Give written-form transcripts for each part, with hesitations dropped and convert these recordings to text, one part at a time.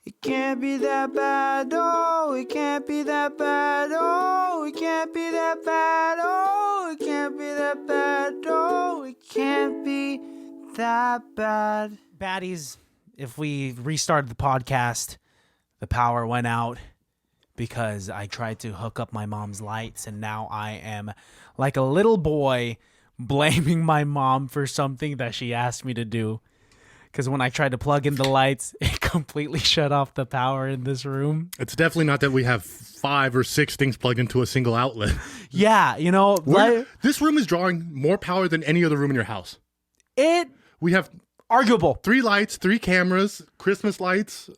It can't be that bad, oh, it can't be that bad, oh, it can't be that bad, oh, it can't be that bad, oh, it can't be that bad. Baddies, if we restarted the podcast, the power went out because I tried to hook up my mom's lights, and now I am like a little boy blaming my mom for something that she asked me to do. Because when I tried to plug in the lights, it completely shut off the power in this room. It's definitely not that we have 5 or 6 things plugged into a single outlet. Yeah, you know. This room is drawing more power than any other room in your house. We have arguable. 3 lights, 3 cameras, Christmas lights.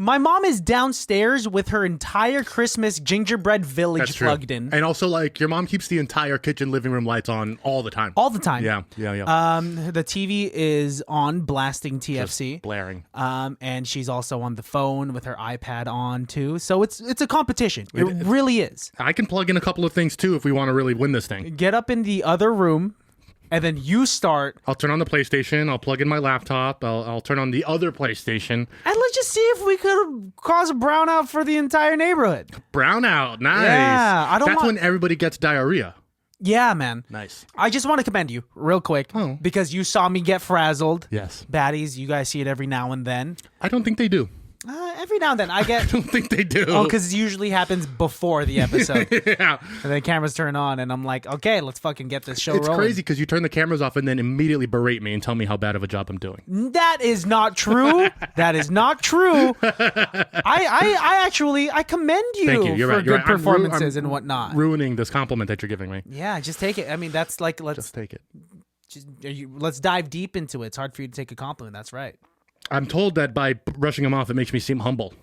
My mom is downstairs with her entire Christmas gingerbread village plugged in. And also, like, your mom keeps the entire kitchen, living room lights on all the time. All the time. Yeah. The TV is on, blasting TFC. Just blaring. And she's also on the phone with her iPad on, too. So it's a competition. It really is. I can plug in a couple of things, too, if we want to really win this thing. Get up in the other room. And then you start. I'll turn on the PlayStation. I'll plug in my laptop. I'll turn on the other PlayStation. And let's just see if we could cause a brownout for the entire neighborhood. Brownout. Nice. Yeah. That's when everybody gets diarrhea. Yeah, man. Nice. I just want to commend you real quick because you saw me get frazzled. Yes. Baddies, you guys see it every now and then. I don't think they do. Every now and then I get. I don't think they do. Oh, because it usually happens before the episode. Yeah. And then cameras turn on, and I'm like, okay, let's fucking get this show rolling. It's crazy because you turn the cameras off and then immediately berate me and tell me how bad of a job I'm doing. That is not true. That is not true. I actually commend you, Thank you. You're for right. good I'm performances and whatnot. Ruining this compliment that you're giving me. Yeah, just take it. I mean, that's like just take it. Let's dive deep into it. It's hard for you to take a compliment. That's right. I'm told that by brushing them off, it makes me seem humble.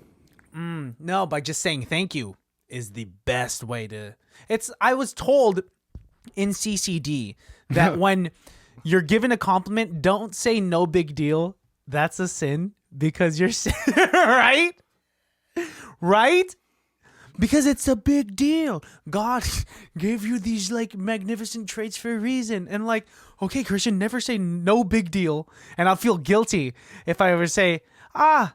No, by just saying thank you is the best way to. I was told in CCD that when you're given a compliment, don't say no big deal. That's a sin because you're right? Right? Because it's a big deal. God gave you these like magnificent traits for a reason. And like, okay, Christian, never say no big deal. And I'll feel guilty if I ever say, nah,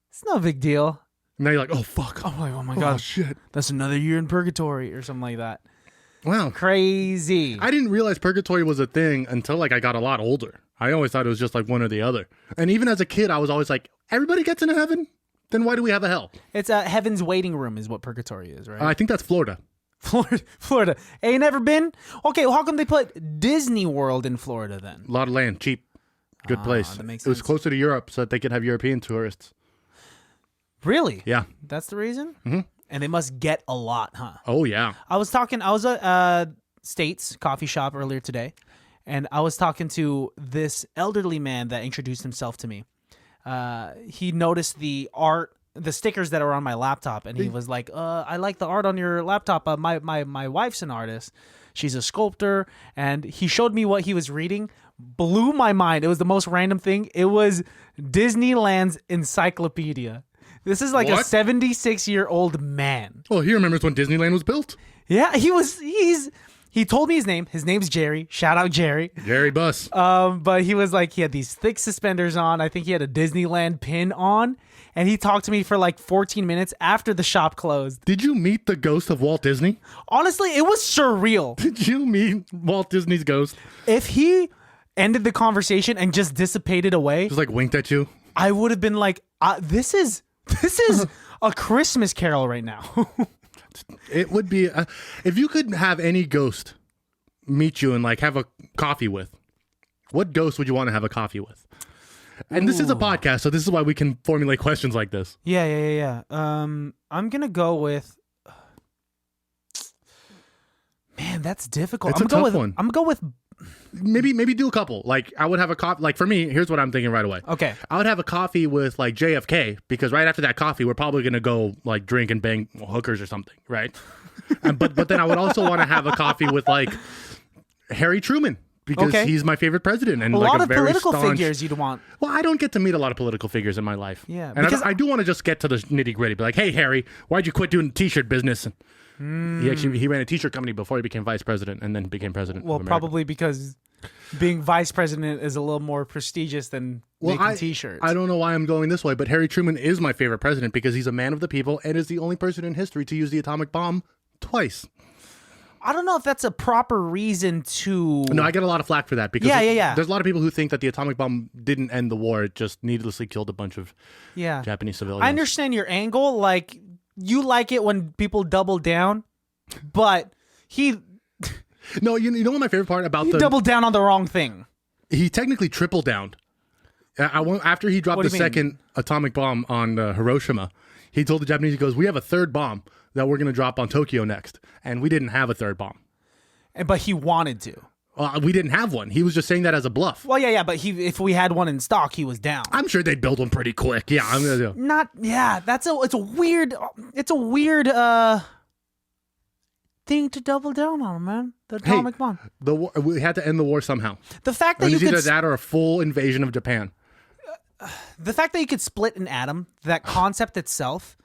it's no big deal. Now you're like, oh, fuck. Oh my God. Oh, shit. That's another year in purgatory or something like that. Wow. Crazy. I didn't realize purgatory was a thing until like I got a lot older. I always thought it was just like one or the other. And even as a kid, I was always like, everybody gets into heaven? Then why do we have a hell? It's a heaven's waiting room is what purgatory is, right? I think that's Florida. Florida. Ain't never been? Okay, well, how come they put Disney World in Florida then? A lot of land, cheap. Good place. That makes sense. It was closer to Europe so that they could have European tourists. Really? Yeah. That's the reason? Mm-hmm. And they must get a lot, huh? Oh, yeah. I was at States coffee shop earlier today, and I was talking to this elderly man that introduced himself to me. He noticed the stickers that are on my laptop, and he was like, I like the art on your laptop. My wife's an artist. She's a sculptor, and he showed me what he was reading. Blew my mind. It was the most random thing. It was Disneyland's encyclopedia. This is like a 76-year-old man. Well, he remembers when Disneyland was built. Yeah, he told me his name. His name's Jerry. Shout out Jerry. Jerry Buss. But he was like, he had these thick suspenders on. I think he had a Disneyland pin on. And he talked to me for like 14 minutes after the shop closed. Did you meet the ghost of Walt Disney? Honestly, it was surreal. Did you meet Walt Disney's ghost? If he ended the conversation and just dissipated away. Just like winked at you? I would have been like, this is a Christmas Carol right now. It would be, if you could have any ghost meet you and like have a coffee with, what ghost would you want to have a coffee with? And this is a podcast, so this is why we can formulate questions like this. Yeah. I'm gonna go with. Man, that's difficult. It's a tough one. I'm gonna go with. Maybe do a couple. Like I would have a coffee. Like for me, here's what I'm thinking right away. Okay. I would have a coffee with like JFK because right after that coffee, we're probably gonna go like drink and bang hookers or something, right? But then I would also want to have a coffee with like Harry Truman. Because he's my favorite president. And a like lot of very political staunch figures you'd want. Well, I don't get to meet a lot of political figures in my life. Yeah. And I do want to just get to the nitty gritty. Be like, hey, Harry, why'd you quit doing the t-shirt business? He ran a t-shirt company before he became vice president, and then became president. Well, of America. probably because being vice president is a little more prestigious than making t-shirts. I don't know why I'm going this way, but Harry Truman is my favorite president because he's a man of the people and is the only person in history to use the atomic bomb twice. I don't know if that's a proper reason to... No, I get a lot of flack for that because Yeah. there's a lot of people who think that the atomic bomb didn't end the war. It just needlessly killed a bunch of Japanese civilians. I understand your angle. Like, you like it when people double down, but he... No, you know what my favorite part about he doubled down on the wrong thing. He technically triple downed. After he dropped the second atomic bomb on Hiroshima, he told the Japanese, he goes, we have a third bomb that we're going to drop on Tokyo next. And we didn't have a third bomb. But he wanted to. We didn't have one. He was just saying that as a bluff. Well, yeah, but if we had one in stock, he was down. I'm sure they'd build one pretty quick. Yeah, I'm going to do. It's a weird thing to double down on, man. The atomic bomb. We had to end the war somehow. The fact that you could either that or a full invasion of Japan. The fact that you could split an atom, that concept itself,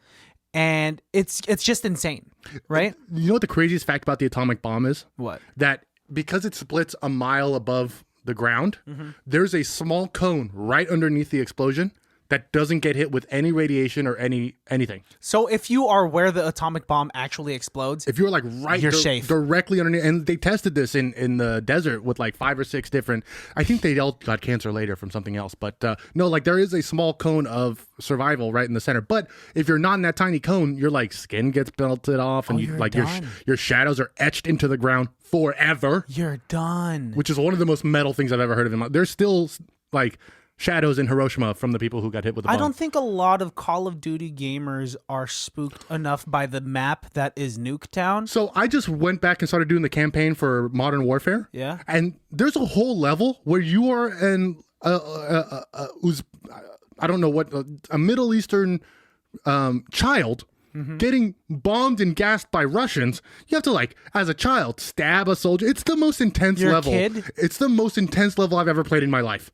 and it's just insane, right? You know what the craziest fact about the atomic bomb is? What? That because it splits a mile above the ground, there's a small cone right underneath the explosion that doesn't get hit with any radiation or anything. So if you are where the atomic bomb actually explodes, if you're like you're safe. Directly underneath, and they tested this in the desert with like 5 or 6 different, I think they all got cancer later from something else, but no, like there is a small cone of survival right in the center. But if you're not in that tiny cone, your like skin gets melted off and your shadows are etched into the ground forever. You're done. Which is one of the most metal things I've ever heard of in my life. There's still like shadows in Hiroshima from the people who got hit with the bomb. I don't think a lot of Call of Duty gamers are spooked enough by the map that is Nuketown. So I just went back and started doing the campaign for Modern Warfare. Yeah. And there's a whole level where you are I don't know what, a Middle Eastern child getting bombed and gassed by Russians. You have to, like, as a child, stab a soldier. It's the most intense level. You're a kid? It's the most intense level I've ever played in my life.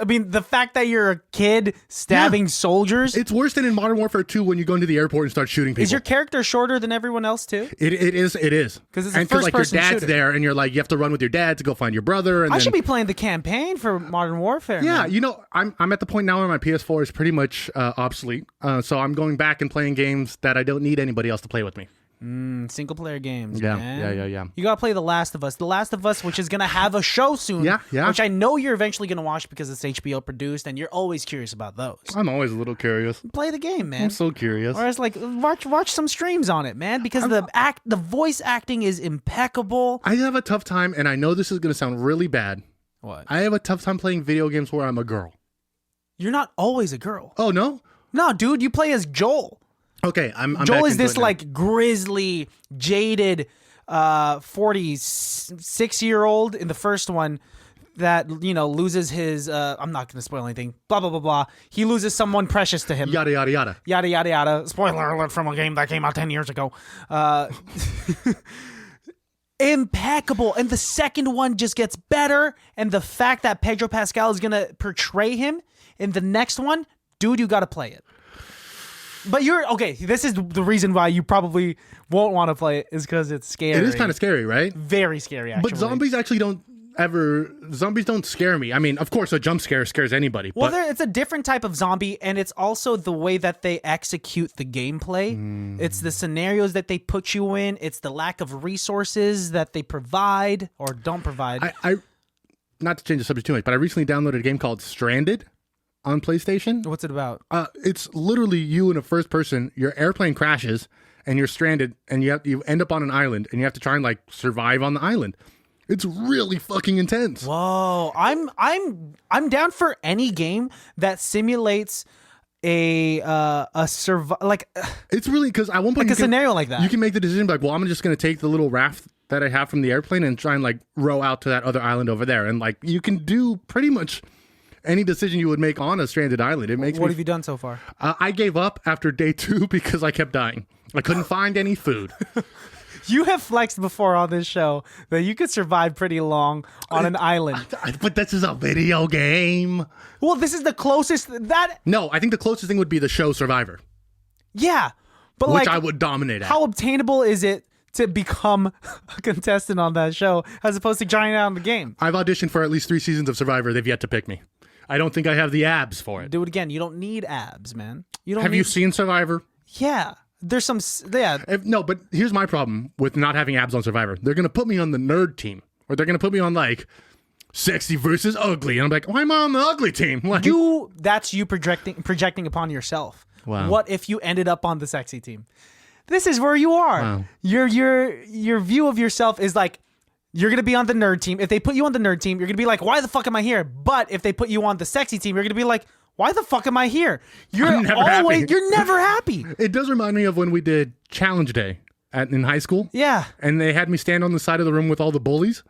I mean, the fact that you're a kid stabbing soldiers. It's worse than in Modern Warfare 2 when you go into the airport and start shooting people. Is your character shorter than everyone else, too? It is. Because it's a first-person like your dad's shooter. there, and you're like, you have to run with your dad to go find your brother. And I should be playing the campaign for Modern Warfare. Yeah, man. you know, I'm at the point now where my PS4 is pretty much obsolete. So I'm going back and playing games that I don't need anybody else to play with me. Single player games, Yeah, man. yeah. You gotta play The Last of Us. The Last of Us, which is gonna have a show soon. Yeah. Which I know you're eventually gonna watch because it's HBO produced, and you're always curious about those. I'm always a little curious. Play the game, man. I'm so curious. Or it's like watch some streams on it, man, because the voice acting is impeccable. I have a tough time, and I know this is gonna sound really bad. What? I have a tough time playing video games where I'm a girl. You're not always a girl. Oh no? No, dude, you play as Joel. Okay, I'm Joel back is into this it now. like grizzly, jaded, 46-year-old in the first one that, you know, loses his. I'm not going to spoil anything. Blah blah blah blah. He loses someone precious to him. Yada yada yada. Yada yada yada. Spoiler alert from a game that came out 10 years ago. Impeccable, and the second one just gets better. And the fact that Pedro Pascal is going to portray him in the next one, dude, you got to play it. But you're okay. This is the reason why you probably won't want to play it, is because it's scary. It is kind of scary, right? Very scary, actually. But zombies actually don't scare me. I mean, of course, a jump scare scares anybody. Well, but it's a different type of zombie, and it's also the way that they execute the gameplay. It's the scenarios that they put you in. It's the lack of resources that they provide or don't provide. I not to change the subject too much, but I recently downloaded a game called Stranded on PlayStation. What's it about? It's literally you in a first person. Your airplane crashes and you're stranded, and you end up on an island, and you have to try and like survive on the island. It's really fucking intense. Whoa, I'm down for any game that simulates a It's really, because at one point like a scenario like that. you can make the decision like, well, I'm just going to take the little raft that I have from the airplane and try and like row out to that other island over there, and like you can do pretty much any decision you would make on a stranded island. It makes What have you done so far? I gave up after day 2 because I kept dying. I couldn't find any food. You have flexed before on this show that you could survive pretty long on an island. But this is a video game. Well, this is the closest that. No, I think the closest thing would be the show Survivor. Yeah, But which like, I would dominate at. how obtainable is it to become a contestant on that show as opposed to trying out in the game? I've auditioned for at least 3 seasons of Survivor. They've yet to pick me. I don't think I have the abs for it. Do it again. You don't need abs, man. You don't. Have you seen Survivor? Yeah. There's some. Yeah. No, but here's my problem with not having abs on Survivor. They're going to put me on the nerd team, or they're going to put me on like sexy versus ugly. And I'm like, why am I on the ugly team? Like, that's you projecting upon yourself. Wow. What if you ended up on the sexy team? This is where you are. Wow. Your view of yourself is like, you're going to be on the nerd team. If they put you on the nerd team, you're going to be like, why the fuck am I here? But if they put you on the sexy team, you're going to be like, why the fuck am I here? You're never happy. It does remind me of when we did Challenge Day in high school. Yeah. And they had me stand on the side of the room with all the bullies.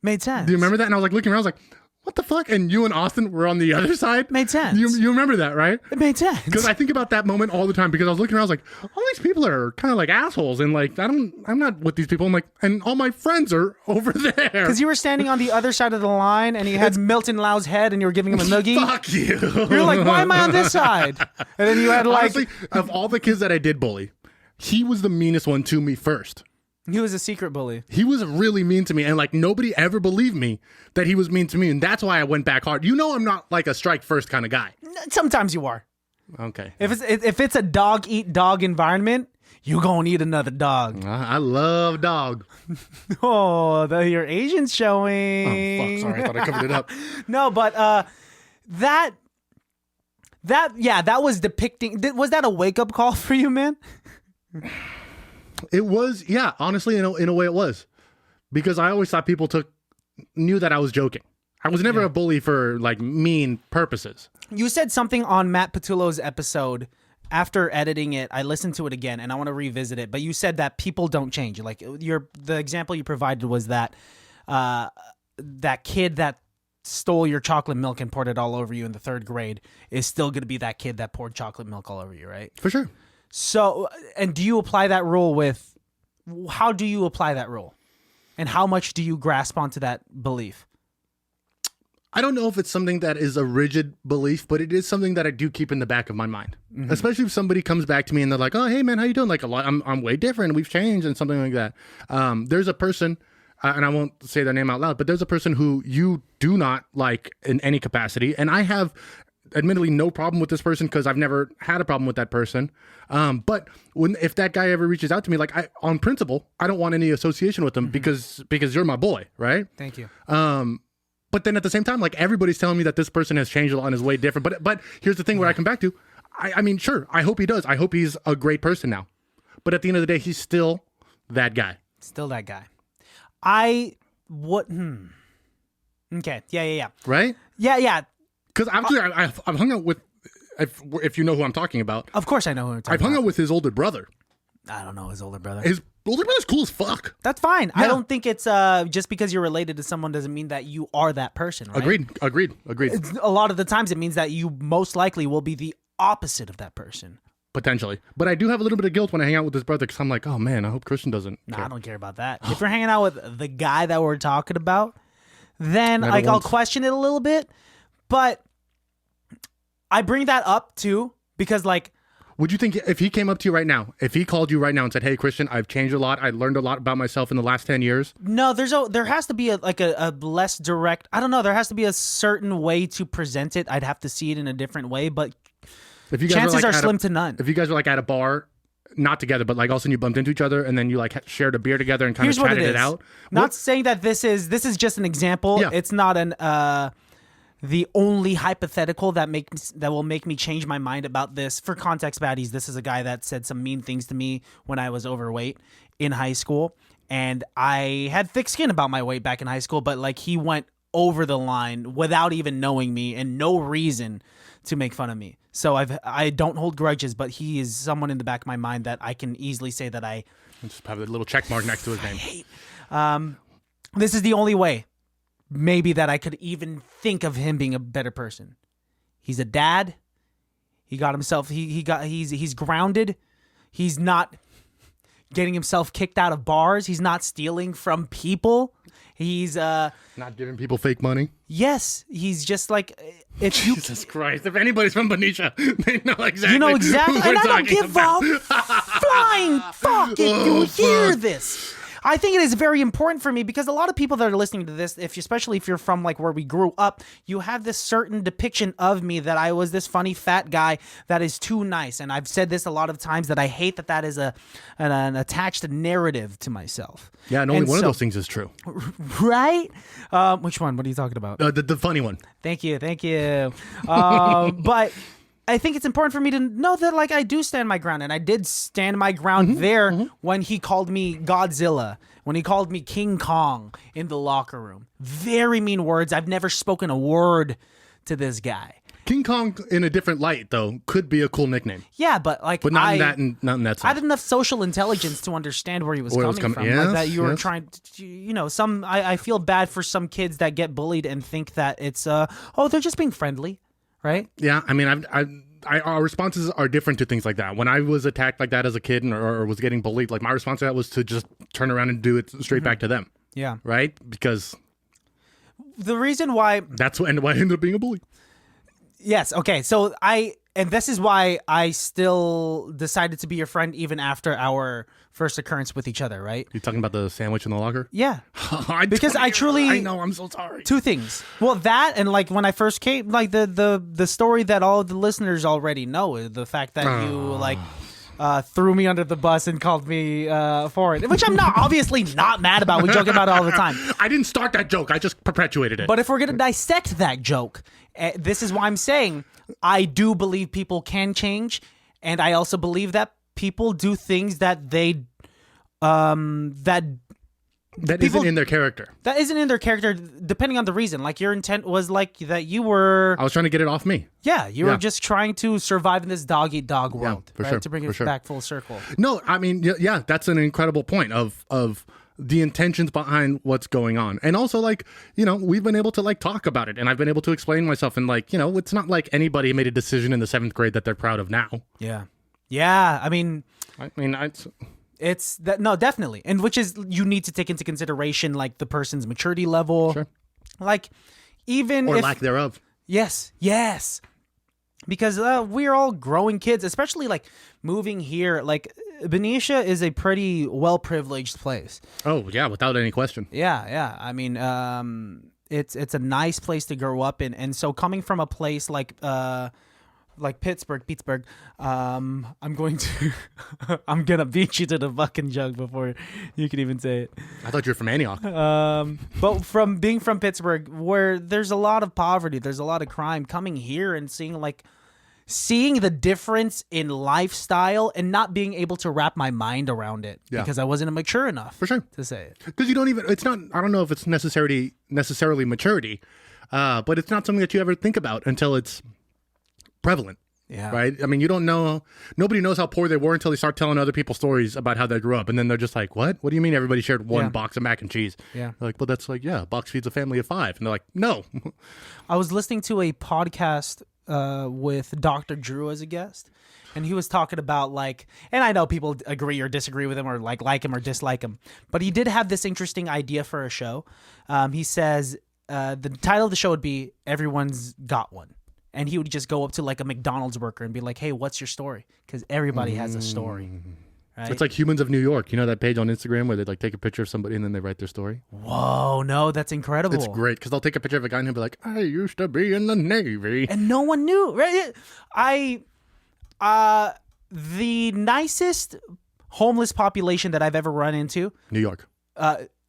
Made sense. Do you remember that? And I was like looking around, I was like, what the fuck? And you and Austin were on the other side. Made sense. You remember that, right? It made sense. Because I think about that moment all the time, because I was looking around, I was like, all these people are kind of like assholes. And like, I'm not with these people. I'm like, and all my friends are over there. Because you were standing on the other side of the line and you had Milton Lau's head and you were giving him a noogie. Fuck you. You're like, why am I on this side? And then you had like... Honestly, of all the kids that I did bully, he was the meanest one to me first. He was a secret bully. He was really mean to me, and like nobody ever believed me that he was mean to me, and that's why I went back hard. You know, I'm not like a strike first kind of guy. Sometimes you are. Okay. If it's a dog eat dog environment, you gonna eat another dog. I love dog. Oh, your Asian's showing. Oh fuck! Sorry, I thought I covered it up. No, but that was depicting. Was that a wake up call for you, man? It was, yeah. Honestly, in a way, it was, because I always thought people knew that I was joking. I was never a bully for like mean purposes. You said something on Matt Patullo's episode. After editing it, I listened to it again, and I want to revisit it. But you said that people don't change. Like the example you provided was that that kid that stole your chocolate milk and poured it all over you in the 3rd grade is still going to be that kid that poured chocolate milk all over you, right? For sure. So, and do you apply that rule how do you apply that rule? And how much do you grasp onto that belief? I don't know if it's something that is a rigid belief, but it is something that I do keep in the back of my mind. Mm-hmm. Especially if somebody comes back to me and they're like, oh, hey man, how you doing? Like I'm way different. We've changed and something like that. There's a person, and I won't say their name out loud, but there's a person who you do not like in any capacity. And I have admittedly no problem with this person because I've never had a problem with that person. But if that guy ever reaches out to me, like on principle, I don't want any association with them because you're my boy, right? Thank you. But then at the same time, like everybody's telling me that this person has changed a lot and is way different. But here's the thing where I come back to, I mean, sure, I hope he does. I hope he's a great person now. But at the end of the day, he's still that guy. Still that guy. Okay. Yeah. Right? Yeah. Because I've hung out with, if you know who I'm talking about. Of course I know who I'm talking about. I've hung out with his older brother. I don't know his older brother. His older brother's cool as fuck. That's fine. Yeah. I don't think it's just because you're related to someone doesn't mean that you are that person, right? Agreed. A lot of the times it means that you most likely will be the opposite of that person. Potentially. But I do have a little bit of guilt when I hang out with his brother because I'm like, oh man, I hope Christian doesn't care. I don't care about that. If you're hanging out with the guy that we're talking about, then like I'll question it a little bit. But I bring that up too because like, would you think if he came up to you right now, if he called you right now and said, hey, Christian, I've changed a lot. I learned a lot about myself in the last 10 years. No, there has to be a less direct, I don't know. There has to be a certain way to present it. I'd have to see it in a different way, but if you guys chances are slim to none. If you guys were like at a bar, not together, but like all of a sudden you bumped into each other and then you like shared a beer together and kind of chatted it out. Not saying that this is just an example. Yeah. It's not the only hypothetical that will make me change my mind about this. For context, baddies, this is a guy that said some mean things to me when I was overweight in high school, and I had thick skin about my weight back in high school, but like he went over the line without even knowing me and no reason to make fun of me. So I don't hold grudges, but he is someone in the back of my mind that I can easily say that I just have a little check mark next to his name. Hate. This is the only way maybe that I could even think of him being a better person. He's a dad. He got himself, he's grounded. He's not getting himself kicked out of bars. He's not stealing from people. He's Not giving people fake money. yes, he's just like if you Jesus Christ! If anybody's from Benicia, they know exactly. you know exactly, who we're and I don't talking give about. a flying fuck if you hear this. I think it is very important for me because a lot of people that are listening to this, especially if you're from like where we grew up, you have this certain depiction of me that I was this funny fat guy that is too nice. And I've said this a lot of times that I hate that is an attached narrative to myself. Yeah, and only one of those things is true. Right? Which one? What are you talking about? The funny one. Thank you. But I think it's important for me to know that like I do stand my ground, and I did stand my ground when he called me Godzilla, when he called me King Kong in the locker room. Very mean words. I've never spoken a word to this guy. King Kong in a different light though could be a cool nickname. Yeah, but not in that sense. I had enough social intelligence to understand where he was coming from. Yes, like that you were trying to, I feel bad for some kids that get bullied and think that it's they're just being friendly. Right? Yeah, I mean, our responses are different to things like that. When I was attacked like that as a kid or was getting bullied, like my response to that was to just turn around and do it straight back to them. Yeah. Right? Because the reason why why I ended up being a bully. Yes. Okay. So this is why I still decided to be your friend even after our first occurrence with each other, right? You talking about the sandwich in the locker? Yeah. Because I know, I'm so sorry. Two things. Well, that and like when I first came, like the story that all the listeners already know is the fact that you like threw me under the bus and called me for it, which I'm obviously not mad about. We joke about it all the time. I didn't start that joke. I just perpetuated it. But if we're going to dissect that joke, this is why I'm saying I do believe people can change. And I also believe that people do things that they isn't in their character. That isn't in their character, depending on the reason. Like your intent was like that you were. I was trying to get it off me. Yeah, you were just trying to survive in this dog eat dog world, for right? sure, To bring it back full circle. No, I mean, yeah, that's an incredible point of the intentions behind what's going on, and also like we've been able to like talk about it, and I've been able to explain myself, and like it's not like anybody made a decision in the 7th grade that they're proud of now. Yeah, yeah. I mean, it's that no, definitely, and which is you need to take into consideration like the person's maturity level, sure. Like even or lack thereof. Yes, because we're all growing kids, especially like moving here. Like Benicia is a pretty well privileged place. Oh yeah, without any question. Yeah. I mean, it's a nice place to grow up in, and so coming from a place like Pittsburgh, I'm gonna beat you to the fucking jug before you can even say it. I thought you were from Antioch. But from being from Pittsburgh, where there's a lot of poverty, there's a lot of crime, coming here and seeing the difference in lifestyle and not being able to wrap my mind around it because I wasn't mature enough for sure to say it. Because you don't even, it's not, I don't know if it's necessarily maturity, but it's not something that you ever think about until it's prevalent. Yeah. Right? I mean, you don't know, nobody knows how poor they were until they start telling other people stories about how they grew up. And then they're just like, what? What do you mean everybody shared one box of mac and cheese? Yeah. They're like, well, that's like, a box feeds a family of 5. And they're like, no. I was listening to a podcast with Dr. Drew as a guest. And he was talking about and I know people agree or disagree with him or like him or dislike him. But he did have this interesting idea for a show. He says the title of the show would be Everyone's Got One. And he would just go up to like a McDonald's worker and be like, hey, what's your story? Because everybody has a story. Right? It's like Humans of New York. You know that page on Instagram where they like take a picture of somebody and then they write their story? Whoa, no, that's incredible. It's great because they'll take a picture of a guy and he'll be like, I used to be in the Navy. And no one knew, right? The nicest homeless population that I've ever run into. New York.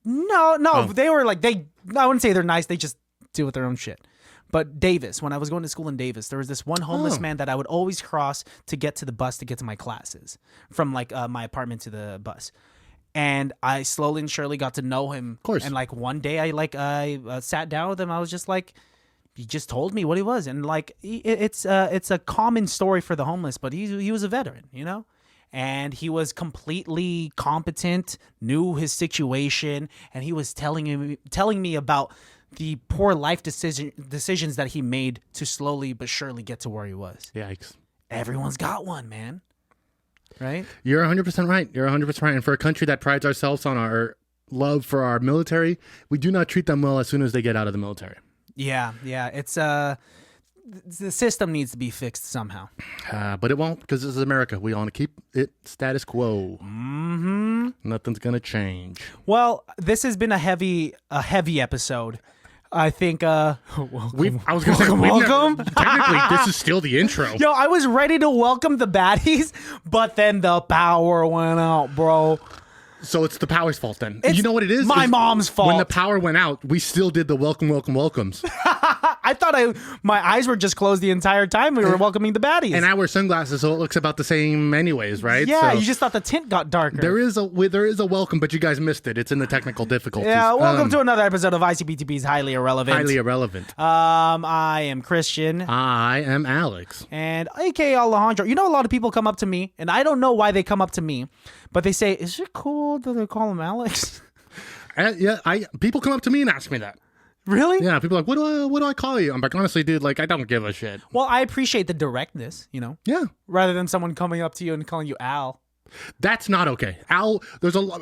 No, they were I wouldn't say they're nice. They just deal with their own shit. But Davis, when I was going to school in Davis, there was this one homeless man that I would always cross to get to the bus to get to my classes from my apartment to the bus. And I slowly and surely got to know him. Of course. And one day I sat down with him. I was just like, he just told me what he was. And it's a common story for the homeless, but he was a veteran, And he was completely competent, knew his situation, and he was telling me about the poor life decisions that he made to slowly but surely get to where he was. Yikes. Everyone's got one, man. Right? You're 100% right. You're 100% right. And for a country that prides ourselves on our love for our military, we do not treat them well as soon as they get out of the military. Yeah. It's the system needs to be fixed somehow. But it won't, because this is America. We want to keep it status quo. Mm-hmm. Nothing's gonna change. Well, this has been a heavy episode. I think I was gonna say welcome. Technically, this is still the intro. Yo, I was ready to welcome the baddies, but then the power went out, bro. So it's the power's fault then. You know what it is? My mom's fault. When the power went out, we still did the welcomes. I thought my eyes were just closed the entire time we were welcoming the baddies. And I wear sunglasses, so it looks about the same anyways, right? Yeah, so you just thought the tint got darker. there is a welcome, but you guys missed it. It's in the technical difficulties. Yeah, welcome to another episode of ICBTB's Highly Irrelevant. Highly Irrelevant. I am Christian. I am Alex. And aka Alejandro. You know, a lot of people come up to me, and I don't know why they come up to me, but they say, is it cool that they call him Alex? People come up to me and ask me that. Really? Yeah, people are like, what do I call you? I'm like, honestly, dude, like, I don't give a shit. Well, I appreciate the directness, Yeah. rather than someone coming up to you and calling you Al. That's not okay. Al, there's a lot.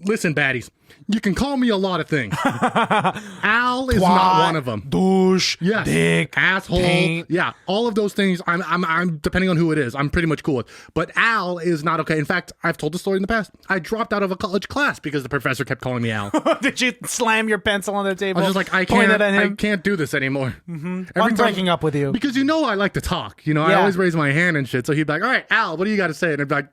Listen, baddies, you can call me a lot of things. Al is not one of them. Douche. Yes. Dick. Asshole. Taint. Yeah. All of those things, I'm depending on who it is, I'm pretty much cool with. But Al is not okay. In fact, I've told the story in the past. I dropped out of a college class because the professor kept calling me Al. Did you slam your pencil on the table? I was just like, I Point it at him? can't do this anymore. I'm breaking up with you. Because I like to talk. I always raise my hand and shit. So he'd be like, all right, Al, what do you got to say? And I'd be like,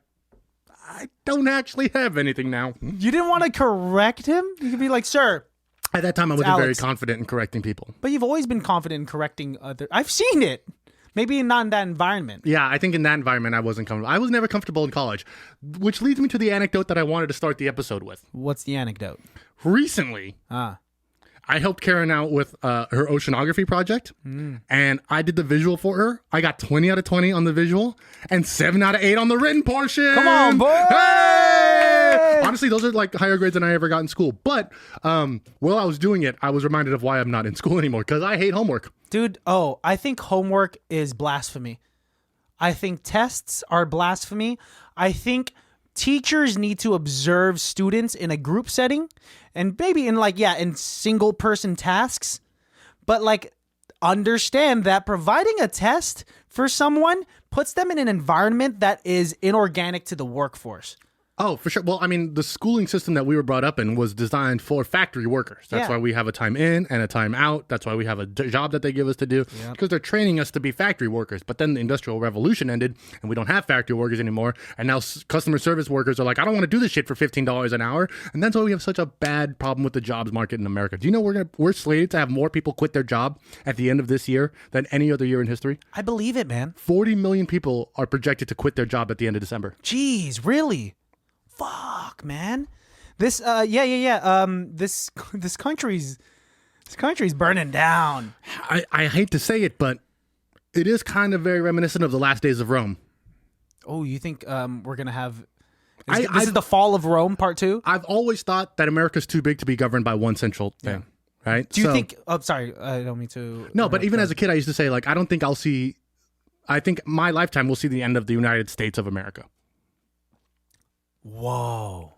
I don't actually have anything now. You didn't want to correct him? You could be like, sir. At that time, I wasn't very Alex. confident in correcting people. But you've always been confident in correcting other. I've seen it. Maybe not in that environment. Yeah, I think in that environment, I wasn't comfortable. I was never comfortable in college, which leads me to the anecdote that I wanted to start the episode with. What's the anecdote? Recently, I helped Karen out with her oceanography project, and I did the visual for her. I got 20 out of 20 on the visual and 7 out of 8 on the written portion. Come on, boy! Hey! Honestly, those are like higher grades than I ever got in school. But while I was doing it, I was reminded of why I'm not in school anymore, because I hate homework. Dude, I think homework is blasphemy. I think tests are blasphemy. I think teachers need to observe students in a group setting and maybe in single person tasks, but understand that providing a test for someone puts them in an environment that is inorganic to the workforce. Oh, for sure. Well, I mean, the schooling system that we were brought up in was designed for factory workers. That's why we have a time in and a time out. That's why we have a job that they give us to do, because they're training us to be factory workers. But then the Industrial Revolution ended and we don't have factory workers anymore. And now customer service workers are like, I don't want to do this shit for $15 an hour. And that's why we have such a bad problem with the jobs market in America. Do you know we're slated to have more people quit their job at the end of this year than any other year in history? I believe it, man. 40 million people are projected to quit their job at the end of December. Jeez, really? Fuck, man. This this country's burning down. I hate to say it, but it is kind of very reminiscent of the last days of Rome. Oh, you think we're gonna have this is the fall of Rome part 2? I've always thought that America's too big to be governed by one central thing. Right? Do you think sorry, I don't mean to No, but even as a kid I used to say, I think my lifetime will see the end of the United States of America. Whoa.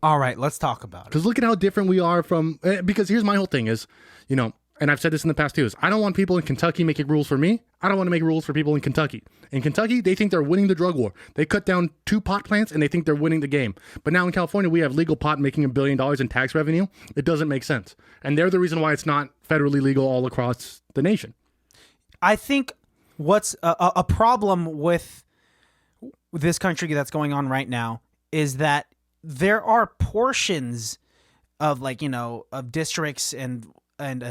All right, let's talk about it. Because look at how different we are from... Because here's my whole thing is, and I've said this in the past too, is I don't want people in Kentucky making rules for me. I don't want to make rules for people in Kentucky. In Kentucky, they think they're winning the drug war. They cut down 2 pot plants and they think they're winning the game. But now in California, we have legal pot making $1 billion in tax revenue. It doesn't make sense. And they're the reason why it's not federally legal all across the nation. I think what's a problem with this country that's going on right now is that there are portions of of districts and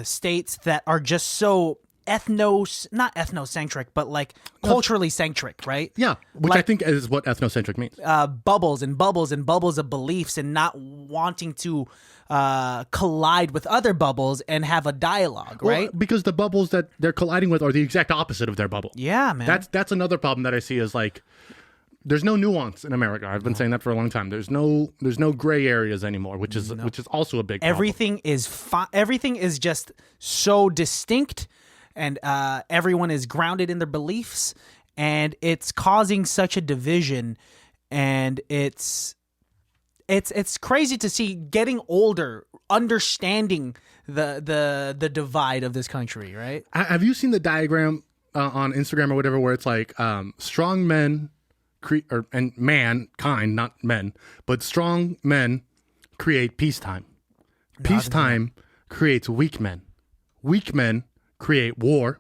states that are just so not ethnocentric, but culturally centric, right? Yeah, which I think is what ethnocentric means. Bubbles and bubbles and bubbles of beliefs, and not wanting to collide with other bubbles and have a dialogue, right? Well, because the bubbles that they're colliding with are the exact opposite of their bubble. Yeah, man. That's another problem that I see is there's no nuance in America. I've been saying that for a long time. There's no gray areas anymore, which is also a big problem. Everything is just so distinct, and everyone is grounded in their beliefs, and it's causing such a division, and it's it's crazy to see getting older, understanding the divide of this country, right? Have you seen the diagram on Instagram or whatever where it's like strong men and mankind, not men, but strong men create peacetime. Peacetime creates weak men. Weak men create war,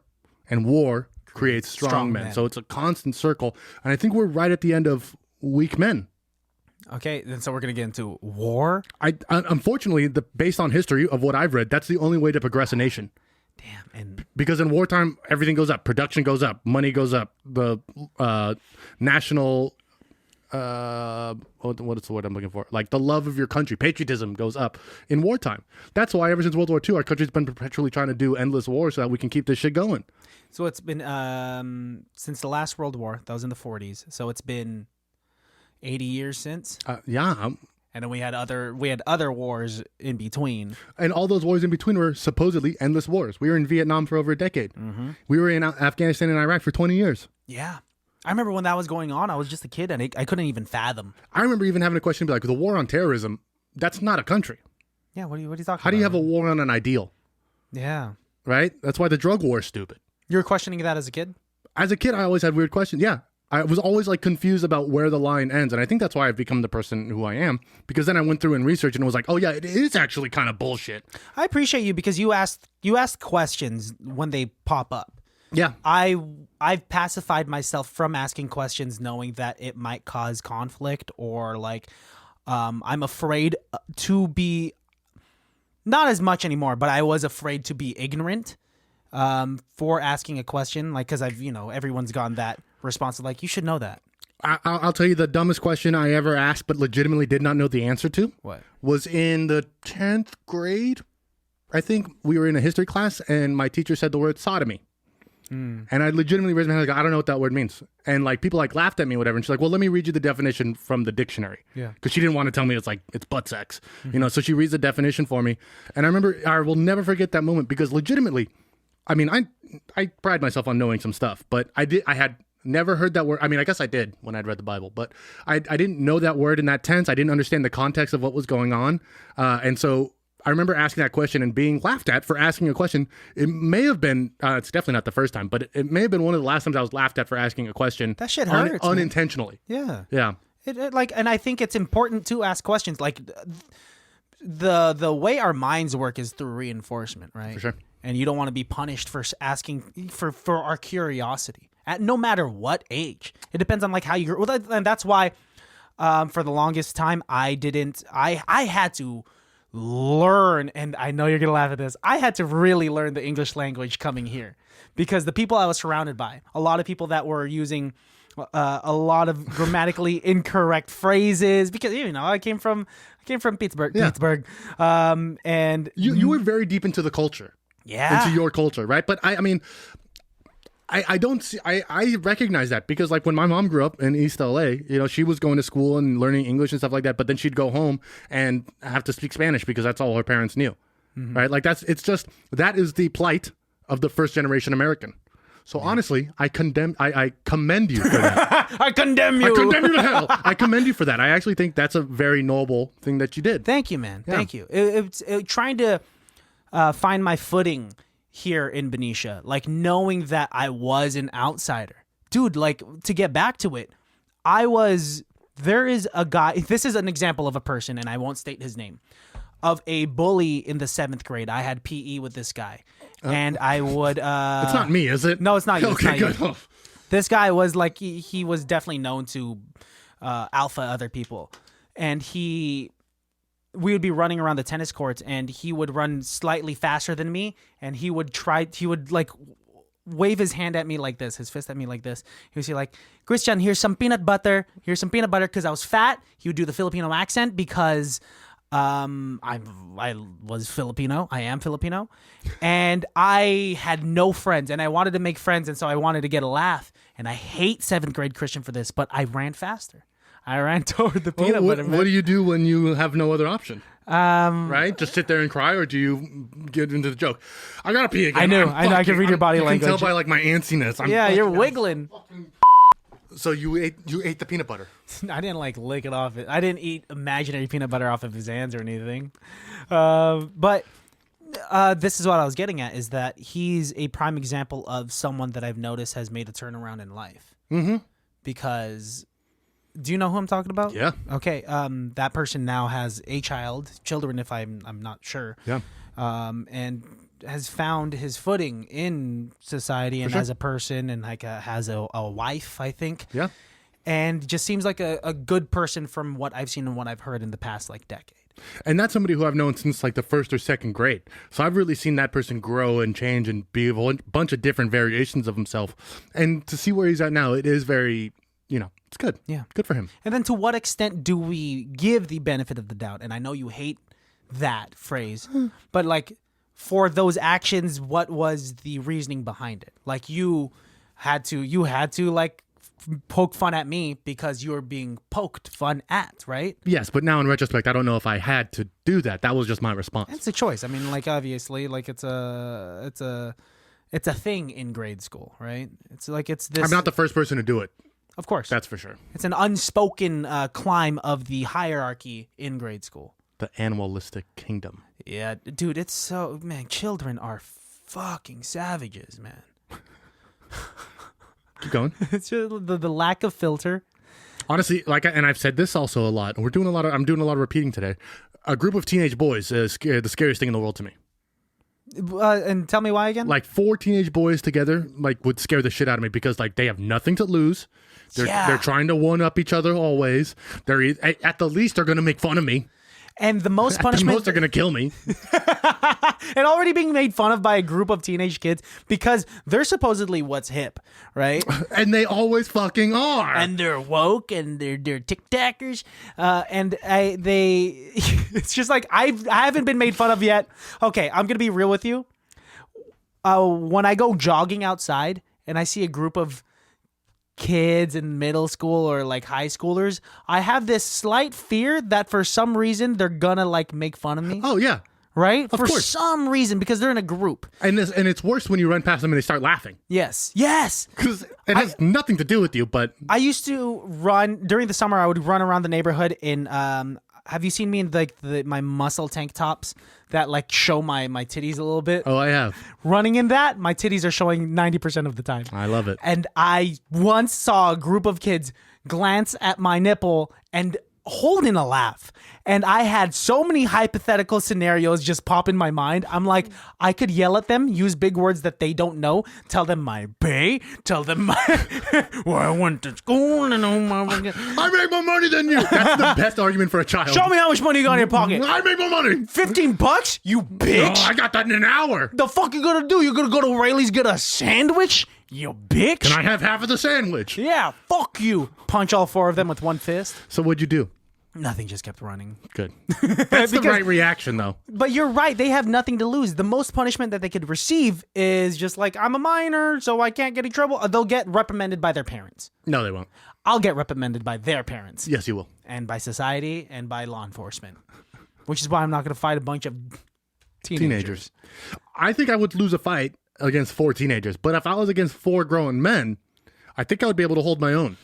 and war creates strong men. So it's a constant circle, and I think we're right at the end of weak men. Okay, then so we're gonna get into war. Unfortunately, based on history of what I've read, that's the only way to progress a nation. Damn, and Because in wartime, everything goes up, production goes up, money goes up, the national what is the word I'm looking for? Like the love of your country, patriotism goes up in wartime. That's why ever since World War II, our country's been perpetually trying to do endless wars so that we can keep this shit going. so it's been since the last World War. That was in the 40s. So it's been 80 years since. Yeah. And then we had other wars in between. And all those wars in between were supposedly endless wars. We were in Vietnam for over a decade. Mm-hmm. We were in Afghanistan and Iraq for 20 years. Yeah. I remember when that was going on, I was just a kid and I couldn't even fathom. I remember even having a question be like, the war on terrorism, that's not a country. Yeah, what are you talking about? How do you have a war on an ideal? Yeah. Right? That's why the drug war is stupid. You were questioning that as a kid? As a kid, I always had weird questions. Yeah. I was always like confused about where the line ends. And I think that's why I've become the person who I am. Because then I went through and researched and was like, oh yeah, it is actually kind of bullshit. I appreciate you because you ask questions when they pop up. Yeah. I've pacified myself from asking questions knowing that it might cause conflict or like I'm afraid to be, not as much anymore, but I was afraid to be ignorant for asking a question, like, because everyone's gotten that response of like, you should know that. I'll tell you the dumbest question I ever asked but legitimately did not know the answer to. What? Was in the 10th grade. I think we were in a history class and my teacher said the word sodomy. And I legitimately raised my hand like, I don't know what that word means. And like people like laughed at me, whatever. And she's like, well, let me read you the definition from the dictionary. Yeah. Because she didn't want to tell me it's butt sex. So she reads the definition for me. And I remember, I will never forget that moment because legitimately, I mean, I pride myself on knowing some stuff, but I had never heard that word. I mean, I guess I did when I'd read the Bible, but I didn't know that word in that tense. I didn't understand the context of what was going on. And so I remember asking that question and being laughed at for asking a question. It may have been, it's definitely not the first time, but it may have been one of the last times I was laughed at for asking a question. That shit hurts, unintentionally. Man. Yeah. It and I think it's important to ask questions. Like the way our minds work is through reinforcement, right? For sure. And you don't want to be punished for asking for our curiosity at no matter what age. It depends on like how you, and that's why for the longest time I had to learn, and I know you're gonna laugh at this, I had to really learn the English language coming here because the people I was surrounded by, a lot of people that were using a lot of grammatically incorrect phrases because I came from Pittsburgh. Yeah. And You were very deep into the culture. Yeah. Into your culture, right? But I mean, I don't see, I recognize that because like when my mom grew up in East LA, she was going to school and learning English and stuff like that, but then she'd go home and have to speak Spanish because that's all her parents knew, right? Like that is the plight of the first generation American. So honestly, I commend you for that. I condemn you. I condemn you to hell. I commend you for that. I actually think that's a very noble thing that you did. Thank you, man. Yeah. Thank you. It's trying to find my footing here in Benicia, like knowing that I was an outsider. Dude, like to get back to it, there is a guy, this is an example of a person, and I won't state his name, of a bully in the 7th grade. I had PE with this guy. And I would... it's not me, is it? No, it's not you. Okay, good. You. This guy was like, he was definitely known to alpha other people. And we would be running around the tennis courts and he would run slightly faster than me. And he would like wave his hand at me like this, his fist at me like this. He would say like, Christian, here's some peanut butter. Here's some peanut butter because I was fat. He would do the Filipino accent because... I was Filipino. I am Filipino, and I had no friends, and I wanted to make friends, and so I wanted to get a laugh. And I hate 7th grade Christian for this, but I ran faster. I ran toward the peanut butter. What do you do when you have no other option? Right? Just sit there and cry, or do you get into the joke? I gotta pee again. I know. I can read your body language. You can tell by like my antsiness. You're wiggling. So you ate the peanut butter. I didn't like lick it off. I didn't eat imaginary peanut butter off of his hands or anything. But this is what I was getting at, is that he's a prime example of someone that I've noticed has made a turnaround in life. Mm-hmm. Because, do you know who I'm talking about? Yeah. Okay. That person now has children, if I'm not sure. Yeah. And has found his footing in society and as a person, and like has a wife, I think. Yeah. And just seems like a good person from what I've seen and what I've heard in the past like decade. And that's somebody who I've known since like the first or second grade. So I've really seen that person grow and change and be a bunch of different variations of himself. And to see where he's at now, it is very, it's good. Yeah. Good for him. And then to what extent do we give the benefit of the doubt? And I know you hate that phrase, but like for those actions, what was the reasoning behind it? Like you had to like poke fun at me because you were being poked fun at, right? Yes, but now in retrospect, I don't know if I had to do that. That was just my response. It's a choice. I mean, like obviously, like it's a thing in grade school, right? It's like it's this. I'm not the first person to do it. Of course, That's for sure. it's an unspoken climb of the hierarchy in grade school. The animalistic kingdom. Yeah, dude, it's so, man, children are fucking savages, man. Keep going. It's just the lack of filter. Honestly, and I've said this also a lot. I'm doing a lot of repeating today. A group of teenage boys is the scariest thing in the world to me. And tell me why again? Like 4 teenage boys together, like would scare the shit out of me because like they have nothing to lose. They're trying to one up each other always. They're at the least they're gonna make fun of me. And the most punishment... At the most, they're going to kill me. And already being made fun of by a group of teenage kids because they're supposedly what's hip, right? And they always fucking are. And they're woke and they're tic-tackers. It's just like, I haven't been made fun of yet. Okay, I'm going to be real with you. When I go jogging outside and I see a group of kids in middle school or like high schoolers, I have this slight fear that for some reason they're gonna like make fun of me. Oh yeah, right. Of course. Some reason, because they're in a group. And it's worse when you run past them and they start laughing. Yes. Because it has nothing to do with you. But I used to run during the summer. I would run around the neighborhood in. Have you seen me in like my muscle tank tops that like show my titties a little bit? Oh, I have. Running in that, my titties are showing 90% of the time. I love it. And I once saw a group of kids glance at my nipple and hold in a laugh. And I had so many hypothetical scenarios just pop in my mind. I'm like, I could yell at them, use big words that they don't know, tell them my pay, tell them my well, I went to school and I make more money than you. That's the best argument for a child. Show me how much money you got in your pocket. I make more money. $15, you bitch. Oh, I got that in an hour. The fuck you gonna do? You gonna go to Rayleigh's, get a sandwich? You bitch. Can I have half of the sandwich? Yeah, fuck you. Punch all 4 of them with one fist. So what'd you do? Nothing, just kept running. Good. That's the right reaction, though. But you're right. They have nothing to lose. The most punishment that they could receive is just like, I'm a minor, so I can't get in trouble. They'll get reprimanded by their parents. No, they won't. I'll get reprimanded by their parents. Yes, you will. And by society and by law enforcement. Which is why I'm not going to fight a bunch of teenagers. I think I would lose a fight against 4 teenagers. But if I was against 4 grown men, I think I would be able to hold my own.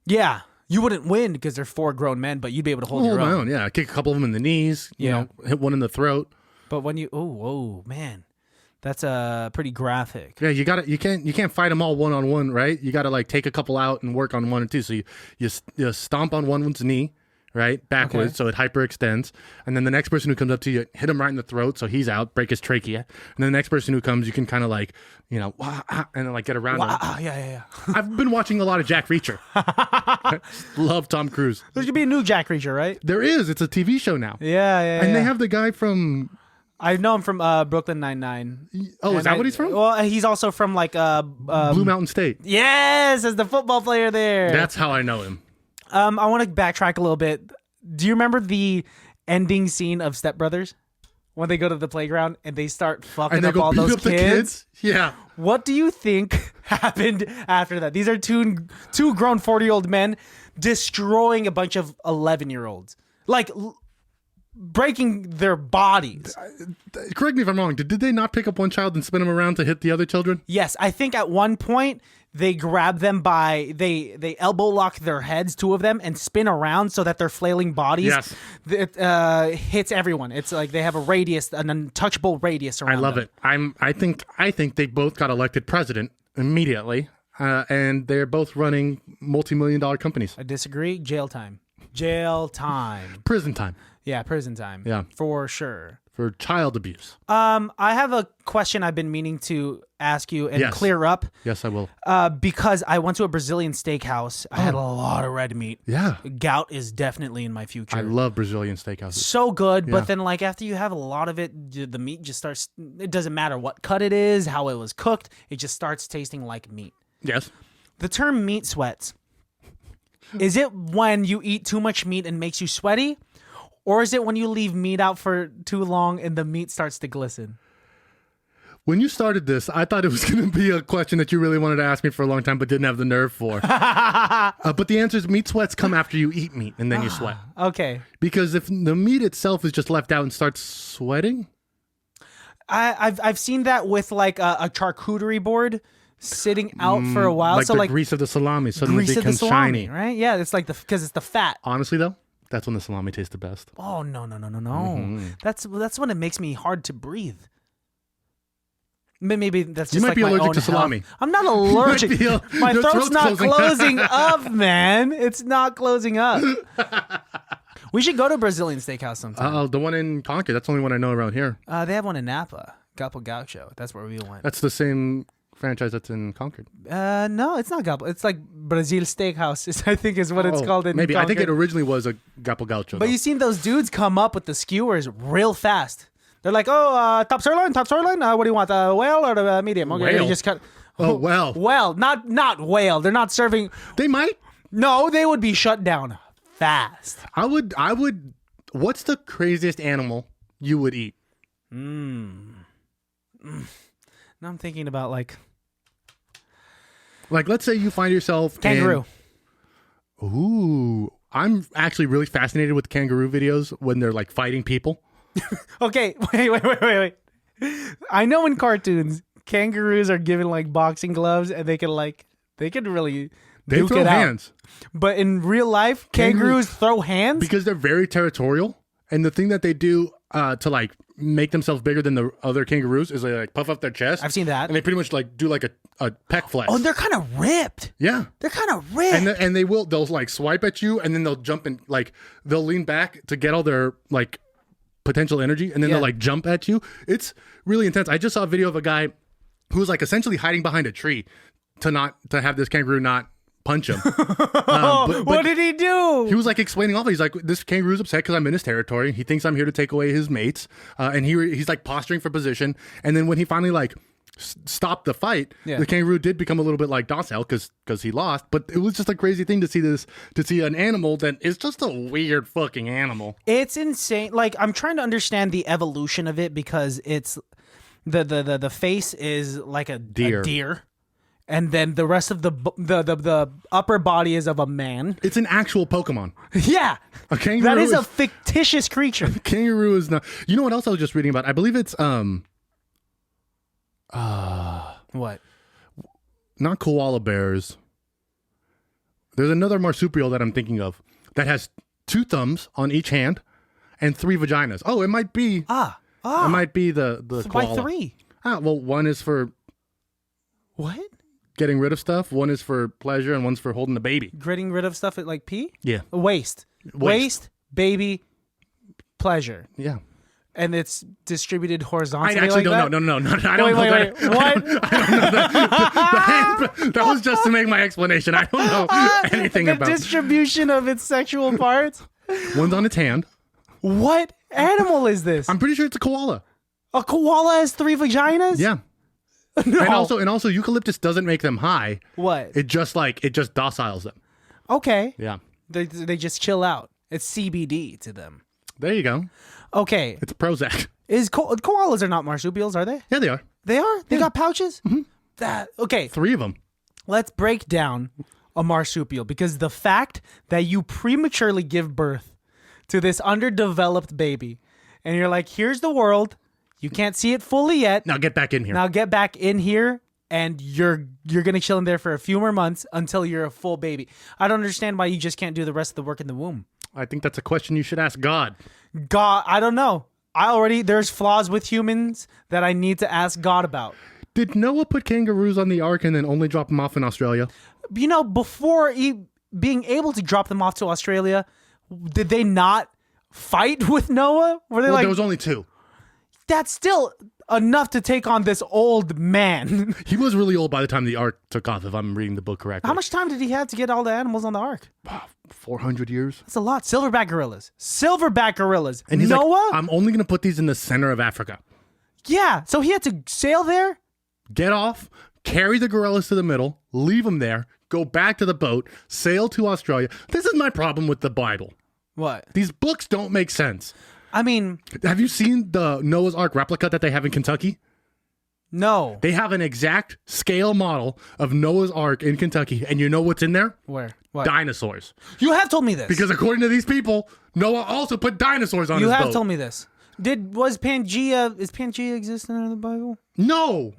Yeah. You wouldn't win because they're 4 grown men, but you'd be able to hold your own. Yeah, kick a couple of them in the knees. You know, hit one in the throat. But when you, whoa, man, that's pretty graphic. Yeah, you can't fight them all 1-on-1, right? You got to like take a couple out and work on 1 or 2. So you stomp on one's knee, right, backwards, so it hyperextends, and then the next person who comes up to you, hit him right in the throat, so he's out, break his trachea, and then the next person who comes, you can kind of like, and then like get around him. Yeah. I've been watching a lot of Jack Reacher. Love Tom Cruise. There's gonna be a new Jack Reacher, right? There is. It's a TV show now. Yeah. And they have the guy from. I know him from Brooklyn Nine-Nine. Oh, is that what he's from? Well, he's also from like Blue Mountain State. Yes, as the football player there. That's how I know him. I want to backtrack a little bit. Do you remember the ending scene of Step Brothers? When they go to the playground and they start fucking up all those kids? Yeah. What do you think happened after that? These are two grown 40-year-old men destroying a bunch of 11-year-olds. Like, breaking their bodies. Correct me if I'm wrong. Did they not pick up one child and spin him around to hit the other children? Yes, I think at one point they grab them they elbow lock their heads, two of them, and spin around so that their flailing bodies Yes. hits everyone. It's like they have a radius, an untouchable radius around I love them. it. I think they both got elected president immediately, and they're both running multi-million-dollar companies. I disagree. Jail time. Jail time. Prison time. Yeah, prison time. Yeah. For sure. For child abuse. I have a question I've been meaning to ask you and Yes. clear up. Yes, I will. Because I went to a Brazilian steakhouse. I had a lot of red meat. Yeah. Gout is definitely in my future. I love Brazilian steakhouses. So good, Yeah. but then like after you have a lot of it, the meat just starts. It doesn't matter what cut it is, how it was cooked. It just starts tasting like meat. Yes. The term meat sweats. Is it when you eat too much meat and makes you sweaty? Or is it when you leave meat out for too long and the meat starts to glisten? When you started this, I thought it was going to be a question that you really wanted to ask me for a long time, but didn't have the nerve for. But the answer is meat sweats come after you eat meat, and then you sweat. Okay. Because if the meat itself is just left out and starts sweating, I've seen that with like a charcuterie board sitting out for a while. like so the like grease of the salami suddenly grease of the becomes salami, shiny. right? Yeah, it's like because it's the fat. Honestly, though, that's when the salami tastes the best. Oh no. Mm-hmm. That's when it makes me hard to breathe. Maybe that's just You might like be my allergic own to salami. health. I'm not allergic. be My your throat's throat's not closing. closing up, man. It's not closing up. We should go to a Brazilian steakhouse sometime. The one in Concord, that's the only one I know around here. They have one in Napa, Gapo Gaucho. That's where we went. That's the same franchise that's in Concord. No, it's not Gapo. It's like Brazil Steakhouse. I think is what it's called in Maybe. Concord. I think it originally was a Gapo Gaucho. But though. you seen those dudes come up with the skewers real fast. They're like, oh, top sirloin. What do you want, the whale or the medium? Okay, Whale? they just cut. Oh, well. Well, not whale. They're not serving. They might. No, they would be shut down fast. I would. What's the craziest animal you would eat? Now I'm thinking about like Let's say you find yourself kangaroo. Ooh. I'm actually really fascinated with kangaroo videos when they're like fighting people. Okay, wait. I know in cartoons, kangaroos are given like boxing gloves and they can really They duke throw it out. hands. But in real life, kangaroos throw hands? Because they're very territorial. And the thing that they do to like make themselves bigger than the other kangaroos is they like puff up their chest. I've seen that. And they pretty much like do like a peck flex. Oh, they're kind of ripped. Yeah. They're kind of ripped. And they'll like swipe at you and then they'll jump and like they'll lean back to get all their like potential energy and then Yeah. they'll like jump at you. It's really intense. I just saw a video of a guy who was like essentially hiding behind a tree to have this kangaroo not punch him. But what did he do? he was like explaining all of it. He's like, this kangaroo's upset because I'm in his territory. He thinks I'm here to take away his mates. And he's like posturing for position. And then when he finally like stopped the fight, Yeah. the kangaroo did become a little bit like docile because he lost. But it was just a crazy thing to see an animal that is just a weird fucking animal. It's insane. Like I'm trying to understand the evolution of it because it's the face is like a deer. And then the rest of the upper body is of a man. It's an actual Pokemon. Yeah. A kangaroo That is a fictitious creature. Kangaroo is not. You know what else I was just reading about? I believe it's What? not koala bears. There's another marsupial that I'm thinking of that has 2 thumbs on each hand and 3 vaginas. Oh, it might be. It might be the By koala. 3. Well, one is for What? getting rid of stuff. One is for pleasure, and one's for holding the baby. Getting rid of stuff at like pee? Yeah. Waste, baby, pleasure. Yeah. And it's distributed I horizontally. actually like don't know. No. I Wait, don't know. wait. What? That was just to make my explanation. I don't know anything The about distribution of its sexual parts? One's on its hand. What animal is this? I'm pretty sure it's a koala. A koala has 3 vaginas? Yeah. No. And also eucalyptus doesn't make them high. What? It just dociles them. Okay. Yeah. They just chill out. It's CBD to them. There you go. Okay. It's Prozac. Koalas are not marsupials, are they? Yeah, they are. They are? They got pouches? Mm-hmm. Okay. 3 of them. Let's break down a marsupial because the fact that you prematurely give birth to this underdeveloped baby and you're like, here's the world. You can't see it fully yet. Now get back in here. Now get back in here and you're gonna chill in there for a few more months until you're a full baby. I don't understand why you just can't do the rest of the work in the womb. I think that's a question you should ask God. God, I don't know. There's flaws with humans that I need to ask God about. Did Noah put kangaroos on the ark and then only drop them off in Australia? You know, before being able to drop them off to Australia, did they not fight with Noah? Were they Well, there was only 2. That's still enough to take on this old man. He was really old by the time the ark took off, if I'm reading the book correctly. How much time did he have to get all the animals on the ark? 400 years. That's a lot. Silverback gorillas. And he's Noah? like, I'm only going to put these in the center of Africa. Yeah. So he had to sail there? Get off, carry the gorillas to the middle, leave them there, go back to the boat, sail to Australia. This is my problem with the Bible. What? These books don't make sense. I mean... Have you seen the Noah's Ark replica that they have in Kentucky? No. They have an exact scale model of Noah's Ark in Kentucky, and you know what's in there? Where? What? Dinosaurs. You have told me this. Because according to these people, Noah also put dinosaurs on his boat. You have told me this. Is Pangea existing in the Bible? No.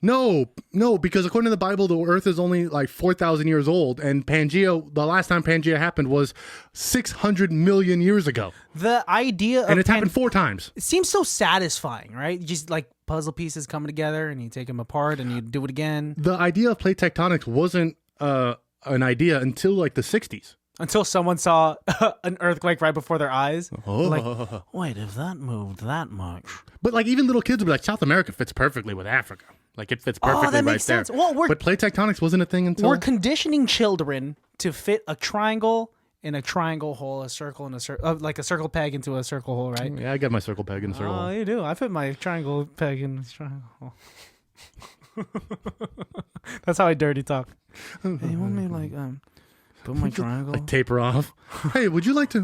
No, because according to the Bible, the Earth is only like 4,000 years old, and Pangea, the last time Pangea happened was 600 million years ago. The idea of... And it's happened 4 times. It seems so satisfying, right? Just like puzzle pieces coming together, and you take them apart, and you do it again. The idea of plate tectonics wasn't an idea until like the 60s. Until someone saw an earthquake right before their eyes. Oh. Like, wait, if that moved that much. But like even little kids would be like, South America fits perfectly with Africa. Like it fits perfectly that right makes there. sense. Well, but plate tectonics wasn't a thing until... We're conditioning children to fit a triangle in a triangle hole, a circle in a circle, like a circle peg into a circle hole, right? Yeah, I got my circle peg in the circle Oh, hole. you do. I fit my triangle peg in the triangle hole. That's how I dirty talk. Hey, you want me like put my triangle? Like taper off. Hey, would you like to...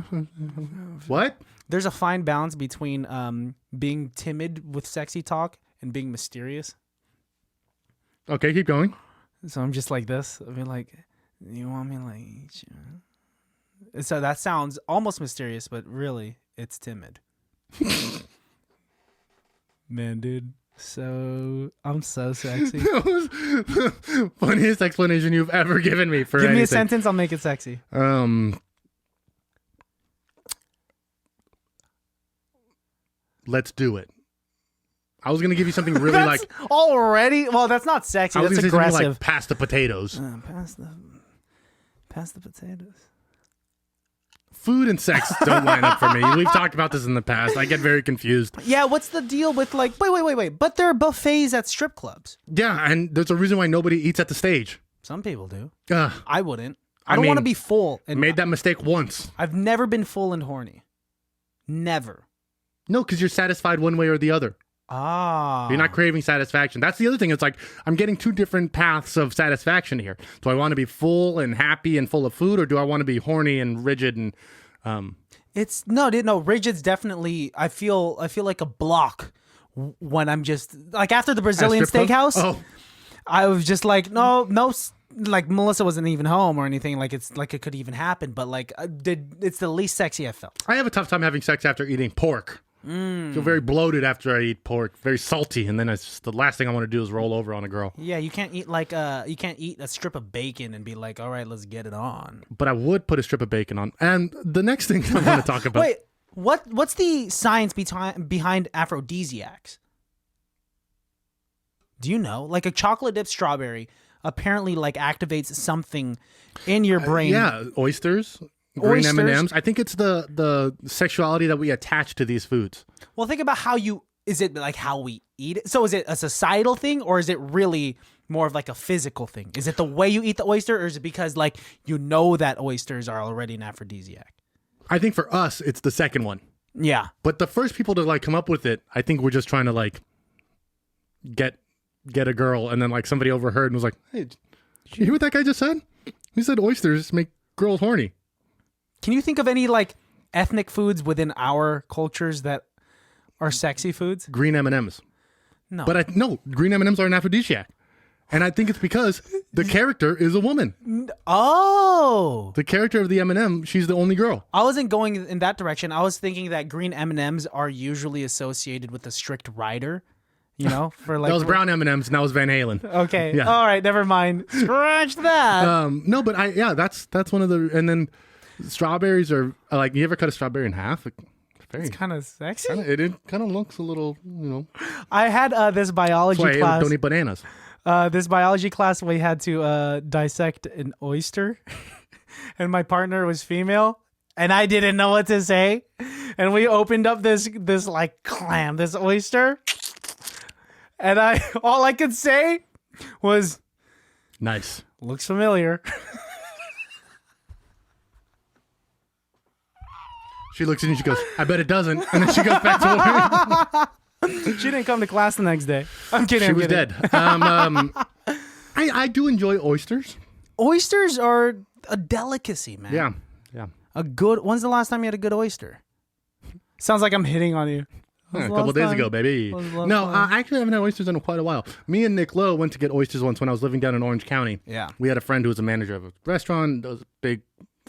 What? There's a fine balance between being timid with sexy talk and being mysterious. Okay, keep going. So I'm just like this. I mean, like, you want me like... So that sounds almost mysterious, but really, it's timid. Man, dude. So, I'm so sexy. That was the funniest explanation you've ever given me for Give anything. me a sentence, I'll make it sexy. Let's do it. I was gonna give you something really That's like already. Well, that's not sexy. I was That's gonna say something aggressive. like pass the potatoes. Pass the potatoes. Food and sex don't line up for me. We've talked about this in the past. I get very confused. Yeah, what's the deal with like? Wait. But there are buffets at strip clubs. Yeah, and there's a reason why nobody eats at the stage. Some people do. Ugh, I wouldn't. I I don't want to mean, be full. I made that mistake once. I've never been full and horny. Never. No, because you're satisfied one way or the other. Ah. You're not craving satisfaction. That's the other thing. It's like I'm getting 2 different paths of satisfaction here. Do I want to be full and happy and full of food, or do I want to be horny and rigid and It's no. Rigid's definitely. I feel like a block when I'm just like after the Brazilian strip club? steakhouse. Oh. I was just like no. Like Melissa wasn't even home or anything. Like it's like it could even happen. But like it's the least sexy I felt. I have a tough time having sex after eating pork. I feel very bloated after I eat pork, very salty, and then it's just the last thing I want to do is roll over on a girl. Yeah, you can't eat you can't eat a strip of bacon and be like, all right, let's get it on. But I would put a strip of bacon on. And the next thing I want to talk about. Wait, what's the science behind aphrodisiacs? Do you know? Like a chocolate dipped strawberry apparently like activates something in your brain. Yeah, oysters. Green Oysters? M&Ms. I think it's the sexuality that we attach to these foods. Well, think about is it like how we eat it? So is it a societal thing or is it really more of like a physical thing? Is it the way you eat the oyster or is it because like you know that oysters are already an aphrodisiac? I think for us, it's the second one. Yeah. But the first people to like come up with it, I think we're just trying to like get a girl, and then like somebody overheard and was like, "Hey, did you hear what that guy just said? He said oysters make girls horny." Can you think of any like ethnic foods within our cultures that are sexy foods? Green M&Ms. No. But no, green M&Ms are an aphrodisiac. And I think it's because the character is a woman. Oh. The character of the M&M, she's the only girl. I wasn't going in that direction. I was thinking that green M&Ms are usually associated with a strict rider. You know, for like That was brown M&Ms, and that was Van Halen. Okay, Yeah. all right, never mind. Scratch that. No, but that's one of the. And then strawberries are like, you ever cut a strawberry in half? It's kind of sexy. It kind of looks a little, I had this biology That's why class. I don't eat bananas. This biology class, we had to dissect an oyster, and my partner was female, and I didn't know what to say, and we opened up this like clam, this oyster, and all I could say was, Nice. "Looks familiar." She looks at you and she goes, I bet it doesn't. And then she goes back to work. She didn't come to class the next day. I'm kidding. She I'm was kidding. dead. I do enjoy oysters. Oysters are a delicacy, man. Yeah. When's the last time you had a good oyster? Sounds like I'm hitting on you. A couple days ago, baby. No, I actually haven't had oysters in quite a while. Me and Nick Lowe went to get oysters once when I was living down in Orange County. Yeah. We had a friend who was a manager of a restaurant. There was a big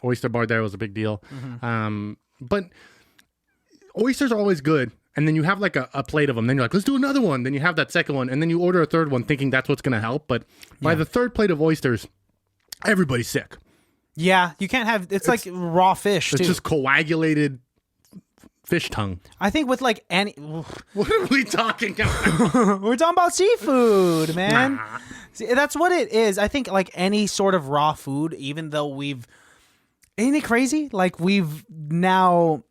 oyster bar there. It was a big deal. But oysters are always good. And then you have like a plate of them. Then you're like, let's do another one. Then you have that second one. And then you order a third one thinking that's what's going to help. But by the third plate of oysters, everybody's sick. Yeah, you can't have. It's like raw fish, too. It's just coagulated fish tongue. I think with like any. What are we talking about? We're talking about seafood, man. See, that's what it is. I think like any sort of raw food, even though we've. Ain't it crazy? Like we've now.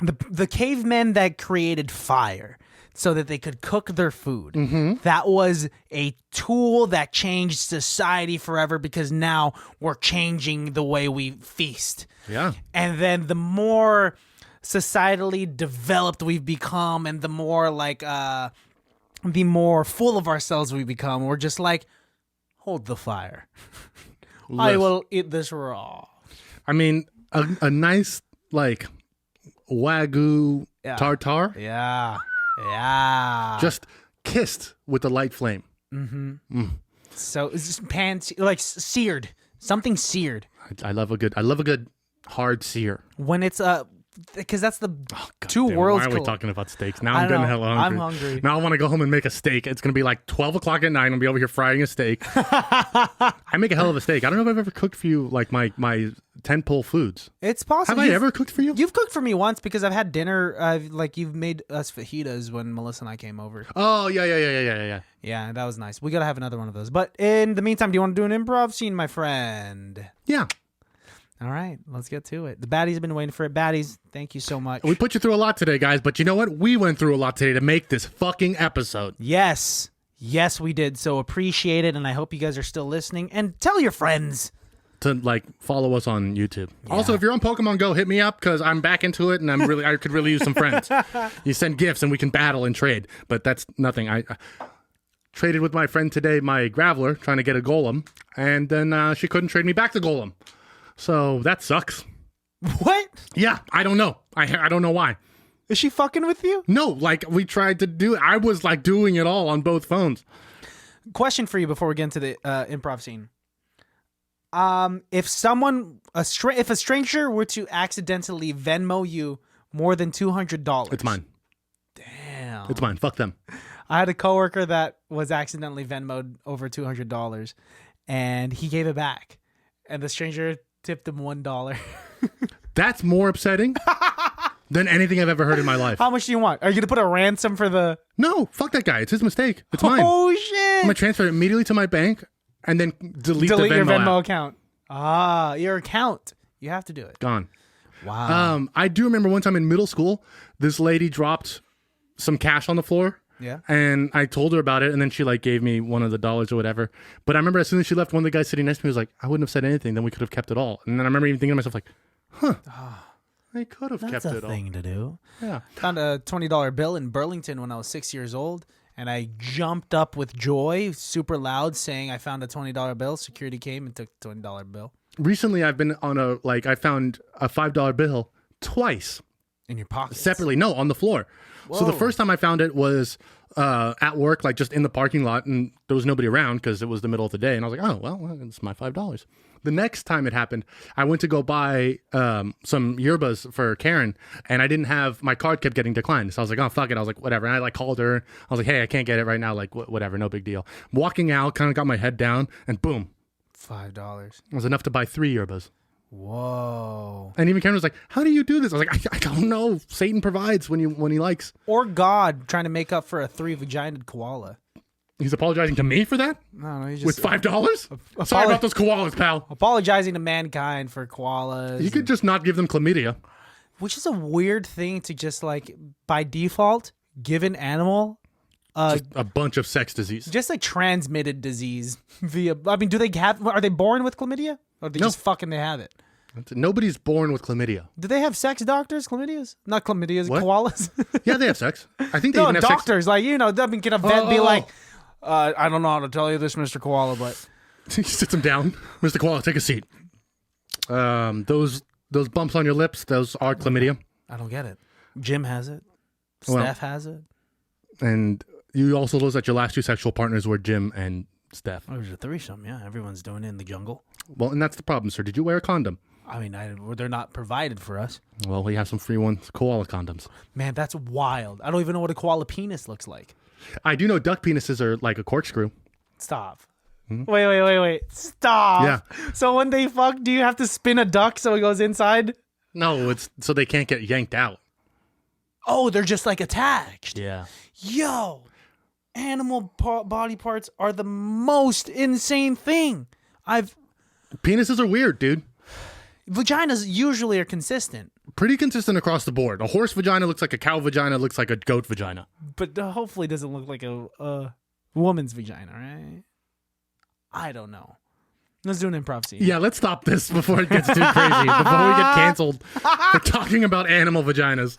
The cavemen that created fire so that they could cook their food. That was a tool that changed society forever because now we're changing the way we feast. Yeah. And then the more societally developed we've become and the more like the more full of ourselves we become, we're just like, hold the fire. I will eat this raw. I mean, a nice like Wagyu tartar. Yeah. Just kissed with a light flame. So it's just like seared, something seared. I love a good hard sear. When it's because that's the two Damn, worlds. why are we talking about steaks? Now I I'm getting know. hella hungry. I'm hungry. Now I want to go home and make a steak. It's gonna be like 12 o'clock at night. I'm gonna be over here frying a steak. I make a hell of a steak. I don't know if I've ever cooked for you like my tentpole foods. It's possible. Have I ever cooked for you? You've cooked for me once because I've had dinner. Like you've made us fajitas when Melissa and I came over. Oh yeah. Yeah, that was nice. We gotta have another one of those. But in the meantime, do you want to do an improv scene, my friend? Yeah. All right, let's get to it. The Baddies have been waiting for it. Baddies, thank you so much. We put you through a lot today, guys, but you know what? We went through a lot today to make this fucking episode. Yes, we did. So appreciate it, and I hope you guys are still listening. And tell your friends to like follow us on YouTube. Yeah. Also, if you're on Pokemon Go, hit me up because I'm back into it, and I could really use some friends. You send gifts, and we can battle and trade. But that's nothing. I traded with my friend today, my Graveler, trying to get a Golem, and then she couldn't trade me back the Golem. So that sucks. What? Yeah, I don't know. I don't know why. Is she fucking with you? No, like we tried to do. I was like doing it all on both phones. Question for you before we get into the improv scene. If a stranger were to accidentally Venmo you more than $200, it's mine. Damn, it's mine. Fuck them. I had a coworker that was accidentally Venmo'd over $200, and he gave it back, and the stranger tipped him $1. That's more upsetting than anything I've ever heard in my life. How much do you want? Are you gonna put a ransom for the? No, fuck that guy. It's his mistake. It's mine. Oh shit! I'm gonna transfer it immediately to my bank and then delete the Venmo your Venmo app. account. Ah, your account. You have to do it. Gone. Wow. I do remember one time in middle school, this lady dropped some cash on the floor. Yeah. And I told her about it, and then she like gave me one of the dollars or whatever. But I remember as soon as she left, one of the guys sitting next to me was like, "I wouldn't have said anything. Then we could have kept it all." And then I remember even thinking to myself like, "Huh, I could have kept it all." That's a thing to do. Yeah. Found a $20 bill in Burlington when I was 6 years old, and I jumped up with joy, super loud, saying I found a $20 bill. Security came and took the $20 bill. Recently, I've been on I found a $5 bill twice. In your pocket? Separately. No, on the floor. Whoa. So the first time I found it was at work, like just in the parking lot, and there was nobody around because it was the middle of the day. And I was like, oh, well, it's my $5. The next time it happened, I went to go buy some yerbas for Karen, and I didn't have, my card kept getting declined. So I was like, oh, fuck it. I was like, whatever. And I like called her. I was like, hey, I can't get it right now. Like, whatever, no big deal. Walking out, kind of got my head down, and boom. $5. It was enough to buy 3 yerbas. Whoa. And even Karen was like, how do you do this? I was like, I don't know. Satan provides when he likes. Or God trying to make up for a 3-vaginaed koala. He's apologizing to me for that? No, he's just... With $5? Sorry about those koalas, pal. Apologizing to mankind for koalas. You could just not give them chlamydia. Which is a weird thing to just, like, by default, give an animal... just a bunch of sex disease. Just a transmitted disease via... I mean, do they have... Are they born with chlamydia? Or they just fucking they have it? Nobody's born with chlamydia. Do they have sex doctors? Chlamydias? Not chlamydias, what? Koalas? Yeah, they have sex. I think they even have doctors, sex. like, you know, I mean, can a vet be like, I don't know how to tell you this, Mr. Koala, but... He sits him down. Mr. Koala, take a seat. Those bumps on your lips, those are chlamydia. I don't get it. Jim has it. Steph has it. And you also lose that your last 2 sexual partners were Jim and Steph. Oh, there's a threesome, yeah. Everyone's doing it in the jungle. Well, and that's the problem, sir. Did you wear a condom? I mean, they're not provided for us. Well, we have some free ones, koala condoms. Man, that's wild. I don't even know what a koala penis looks like. I do know duck penises are like a corkscrew. Stop. Wait. Stop. Yeah. So when they fuck, do you have to spin a duck so it goes inside? No, it's so they can't get yanked out. Oh, they're just like attached. Yeah. Yo, animal body parts are the most insane thing. Penises are weird, dude. Vaginas usually are consistent. Pretty consistent across the board. A horse vagina looks like a cow vagina, looks like a goat vagina. But hopefully doesn't look like a woman's vagina, right? I don't know. Let's do an improv scene. Yeah, let's stop this before it gets too crazy. Before we get canceled for talking about animal vaginas.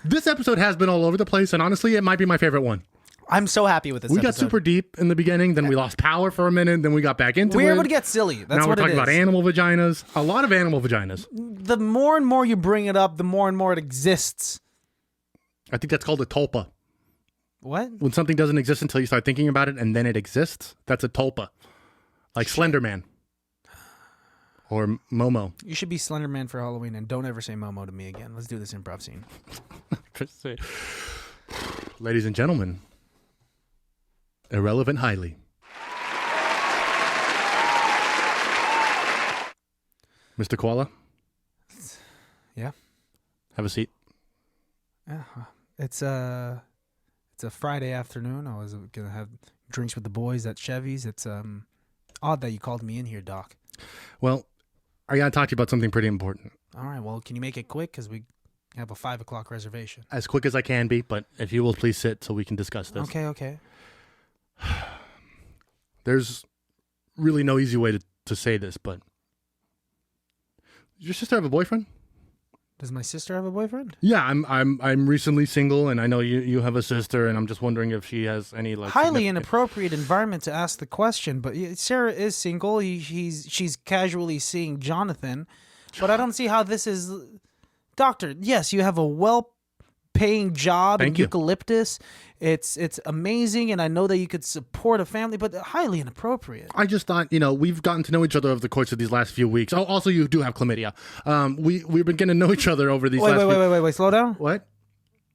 This episode has been all over the place, and honestly, it might be my favorite one. I'm so happy with this We episode. got super deep in the beginning, then we lost power for a minute, then we got back into it. We're able to get silly. That's now what we're talking it is. about animal vaginas. A lot of animal vaginas. The more and more you bring it up, the more and more it exists. I think that's called a tulpa. What? When something doesn't exist until you start thinking about it, and then it exists, that's a tulpa. Like Slender Man. Or Momo. You should be Slender Man for Halloween, and don't ever say Momo to me again. Let's do this improv scene. Ladies and gentlemen, Irrelevant Highly. Mr. Koala? Yeah? Have a seat. Yeah. It's a Friday afternoon. I was going to have drinks with the boys at Chevy's. It's odd that you called me in here, Doc. Well, I got to talk to you about something pretty important. All right. Well, can you make it quick? Because we have a 5 o'clock reservation. As quick as I can be, but if you will please sit so we can discuss this. Okay. There's really no easy way to say this, but does your sister have a boyfriend? Does my sister have a boyfriend? Yeah, I'm recently single, and I know you have a sister, and I'm just wondering if she has any like highly inappropriate environment to ask the question. But Sarah is single. She's casually seeing Jonathan, but I don't see how this is. Doctor, yes, you have a well-paying job in eucalyptus. It's amazing, and I know that you could support a family, but highly inappropriate. I just thought, we've gotten to know each other over the course of these last few weeks. Oh, also, you do have chlamydia. We've been getting to know each other over these Wait, slow down. What?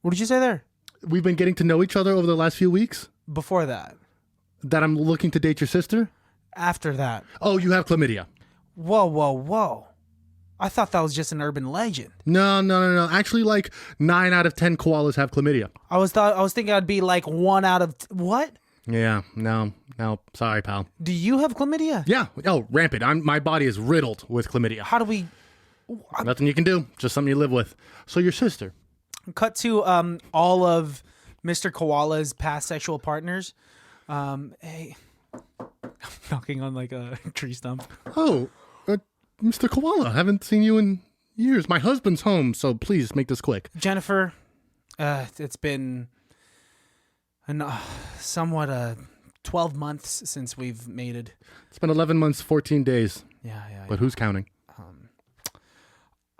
What did you say there? We've been getting to know each other over the last few weeks? Before that. That I'm looking to date your sister? After that. Oh, you have chlamydia. Whoa. I thought that was just an urban legend. No. Actually, like 9 out of 10 koalas have chlamydia. I was thinking I'd be like 1 out of what? Yeah, no. Sorry, pal. Do you have chlamydia? Yeah. Oh, rampant. My body is riddled with chlamydia. How do we? Nothing you can do. Just something you live with. So your sister. Cut to all of Mr. Koala's past sexual partners. Hey, I'm knocking on like a tree stump. Oh. Mr. Koala, haven't seen you in years. My husband's home, so please make this quick. Jennifer, it's been somewhat 12 months since we've mated. It's been 11 months, 14 days. Yeah. But who's counting?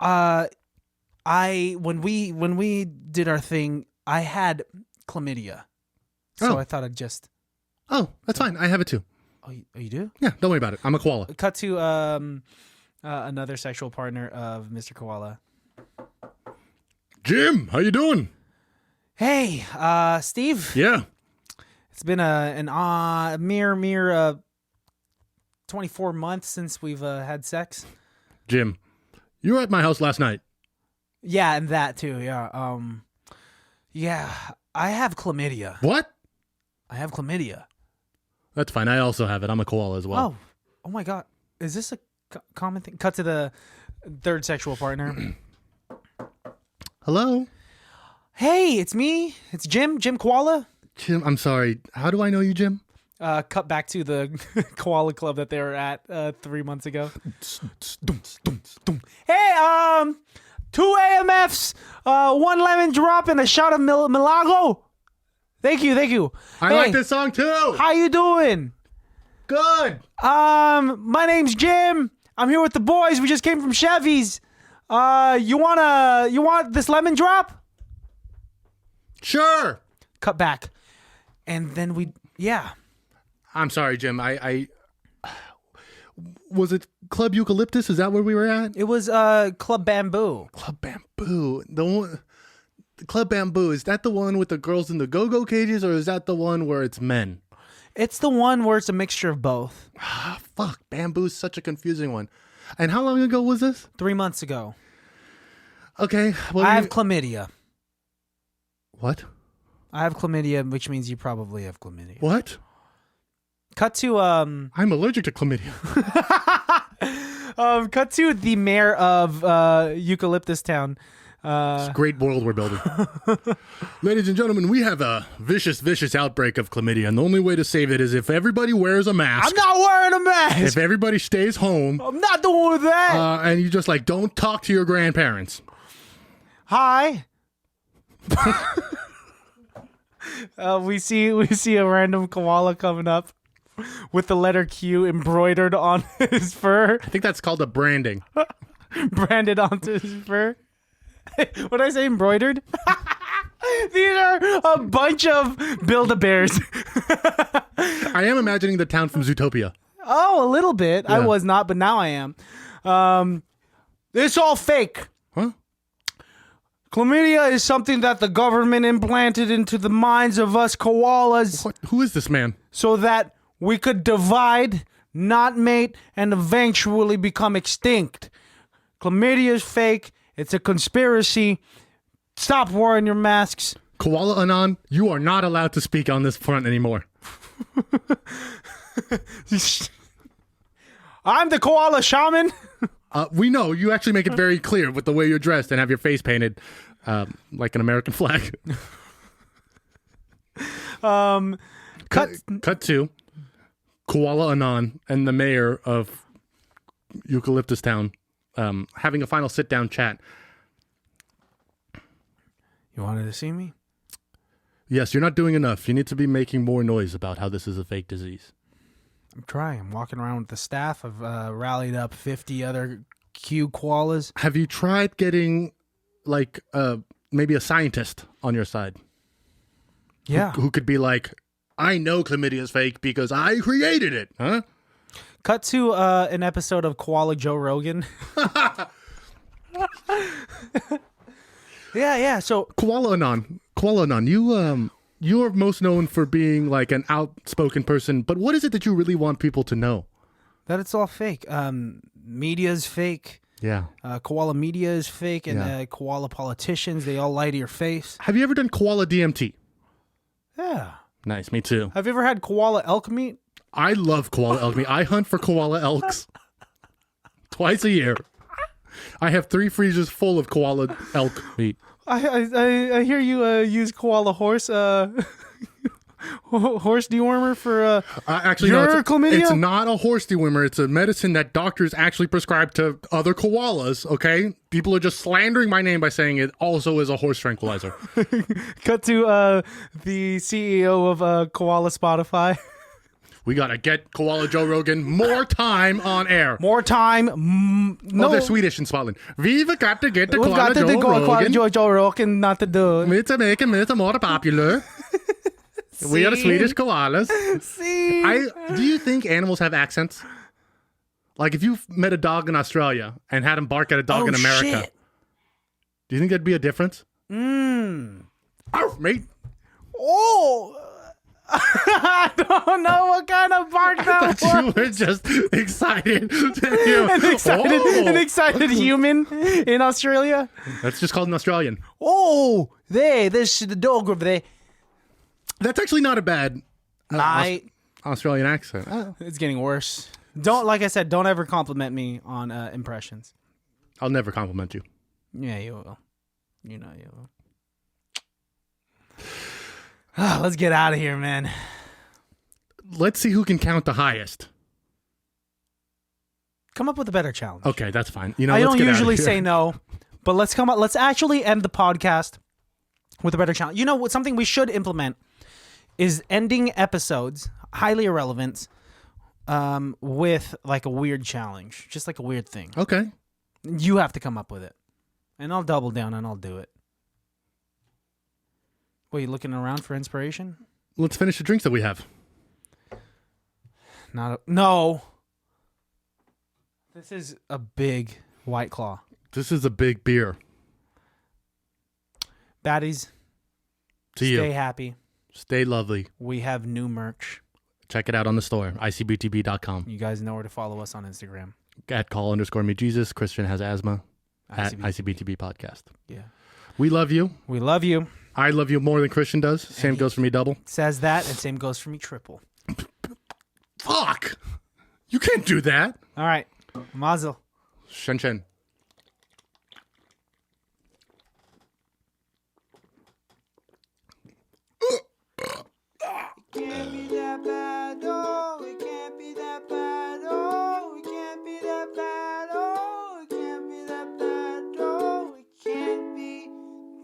When we did our thing, I had chlamydia. So I thought I'd just... Oh, that's fine. I have it too. Oh, you do? Yeah, don't worry about it. I'm a koala. Cut to another sexual partner of Mr. Koala. Jim, how you doing? Hey, Steve. Yeah. It's been a mere 24 months since we've had sex. Jim, you were at my house last night. Yeah, and that too. Yeah. Yeah. I have chlamydia. What? I have chlamydia. That's fine. I also have it. I'm a koala as well. Oh my God. Is this a common thing? Cut to the third sexual partner. Hello? Hey, it's me. It's Jim Koala. Jim, I'm sorry. How do I know you, Jim? Cut back to the Koala Club that they were at 3 months ago. Hey, 2 AMFs, 1 lemon drop, and a shot of Milagro. Thank you. I like this song too. How you doing? Good. My name's Jim. I'm here with the boys. We just came from Chevy's. You want this lemon drop? Sure. Cut back. And then I'm sorry, Jim. I was it Club Eucalyptus? Is that where we were at? It was Club Bamboo. Club Bamboo. The Club Bamboo, is that the one with the girls in the go-go cages, or is that the one where it's men? It's the one where it's a mixture of both. Fuck, Bamboo's such a confusing one. And how long ago was this? 3 months ago. Okay. Well, I have chlamydia. What? I have chlamydia, which means you probably have chlamydia. What? Cut to I'm allergic to chlamydia. cut to the mayor of Eucalyptus Town. It's a great world we're building. Ladies and gentlemen, we have a vicious outbreak of chlamydia, and the only way to save it is if everybody wears a mask. I'm not wearing a mask. If everybody stays home. I'm not doing that. And you just don't talk to your grandparents. Hi. We see a random koala coming up with the letter Q embroidered on his fur. I think that's called a branding. Branded onto his fur. What did I say? Embroidered? These are a bunch of Build-A-Bears. I am imagining the town from Zootopia. Oh, a little bit. Yeah. I was not, but now I am. It's all fake. Huh? Chlamydia is something that the government implanted into the minds of us koalas. What? Who is this man? So that we could divide, not mate, and eventually become extinct. Chlamydia is fake. It's a conspiracy. Stop wearing your masks. Koala Anon, you are not allowed to speak on this front anymore. I'm the Koala Shaman. We know. You actually make it very clear with the way you're dressed and have your face painted like an American flag. Cut to Koala Anon and the mayor of Eucalyptus Town having a final sit-down chat. You wanted to see me? Yes, you're not doing enough. You need to be making more noise about how this is a fake disease. I'm trying. I'm walking around with the staff. I've rallied up 50 other Q koalas. Have you tried getting, maybe a scientist on your side? Yeah. Who could be like, I know chlamydia is fake because I created it, huh? Cut to an episode of Koala Joe Rogan. Yeah. So Koala Anon, you are most known for being like an outspoken person, but what is it that you really want people to know? that it's all fake. Media's fake. Yeah. Koala media is fake, and koala politicians, they all lie to your face. Have you ever done koala DMT? Yeah. Nice, me too. Have you ever had koala elk meat? I love koala elk meat. I hunt for koala elks twice a year. I have 3 freezers full of koala elk meat. I hear you use koala horse horse dewormer for actually your no, chlamydia? It's not a horse dewormer. It's a medicine that doctors actually prescribe to other koalas. Okay, people are just slandering my name by saying it also is a horse tranquilizer. Cut to the CEO of Koala Spotify. We gotta get Koala Joe Rogan more time on air. More time. No, Oh, they're Swedish in Scotland. We've got to get the we've Koala got to Joe go Rogan. Joe Rogan, not to do it. To make him more popular. We are the Swedish koalas. See? Do you think animals have accents? Like if you met a dog in Australia and had him bark at a dog in America, Shit. do you think there'd be a difference? Arf, mate. Oh. I don't know what kind of bark that was. You were just excited to hear. An excited human in Australia. That's just called an Australian. Oh, there's the dog over there. That's actually not a bad Australian accent. It's getting worse. Like I said, don't ever compliment me on impressions. I'll never compliment you. Yeah, you will. You know you will. Let's get out of here, man. Let's see who can count the highest. Come up with a better challenge. Okay, that's fine. You know, I let's don't get out of usually here. say no, but let's actually end the podcast with a better challenge. You know what? Something we should implement is ending episodes, highly irrelevant, with like a weird challenge, just like a weird thing. Okay. You have to come up with it, and I'll double down and I'll do it. What, you looking around for inspiration? Let's finish the drinks that we have. No. This is a big White Claw. This is a big beer. Baddies, stay happy. Stay lovely. We have new merch. Check it out on the store, ICBTB.com. You guys know where to follow us on Instagram. At call_me_Jesus. Christian has asthma. At ICBTB podcast. Yeah. We love you. We love you. I love you more than Christian does. Same goes for me double. Says that, and same goes for me triple. Fuck! You can't do that. All right. Mazel. Shen Shen. Can't be that bad, oh, it can't be that bad, oh, it can't be that bad, oh, it can't be that bad, oh, it can't be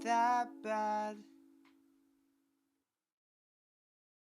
that bad.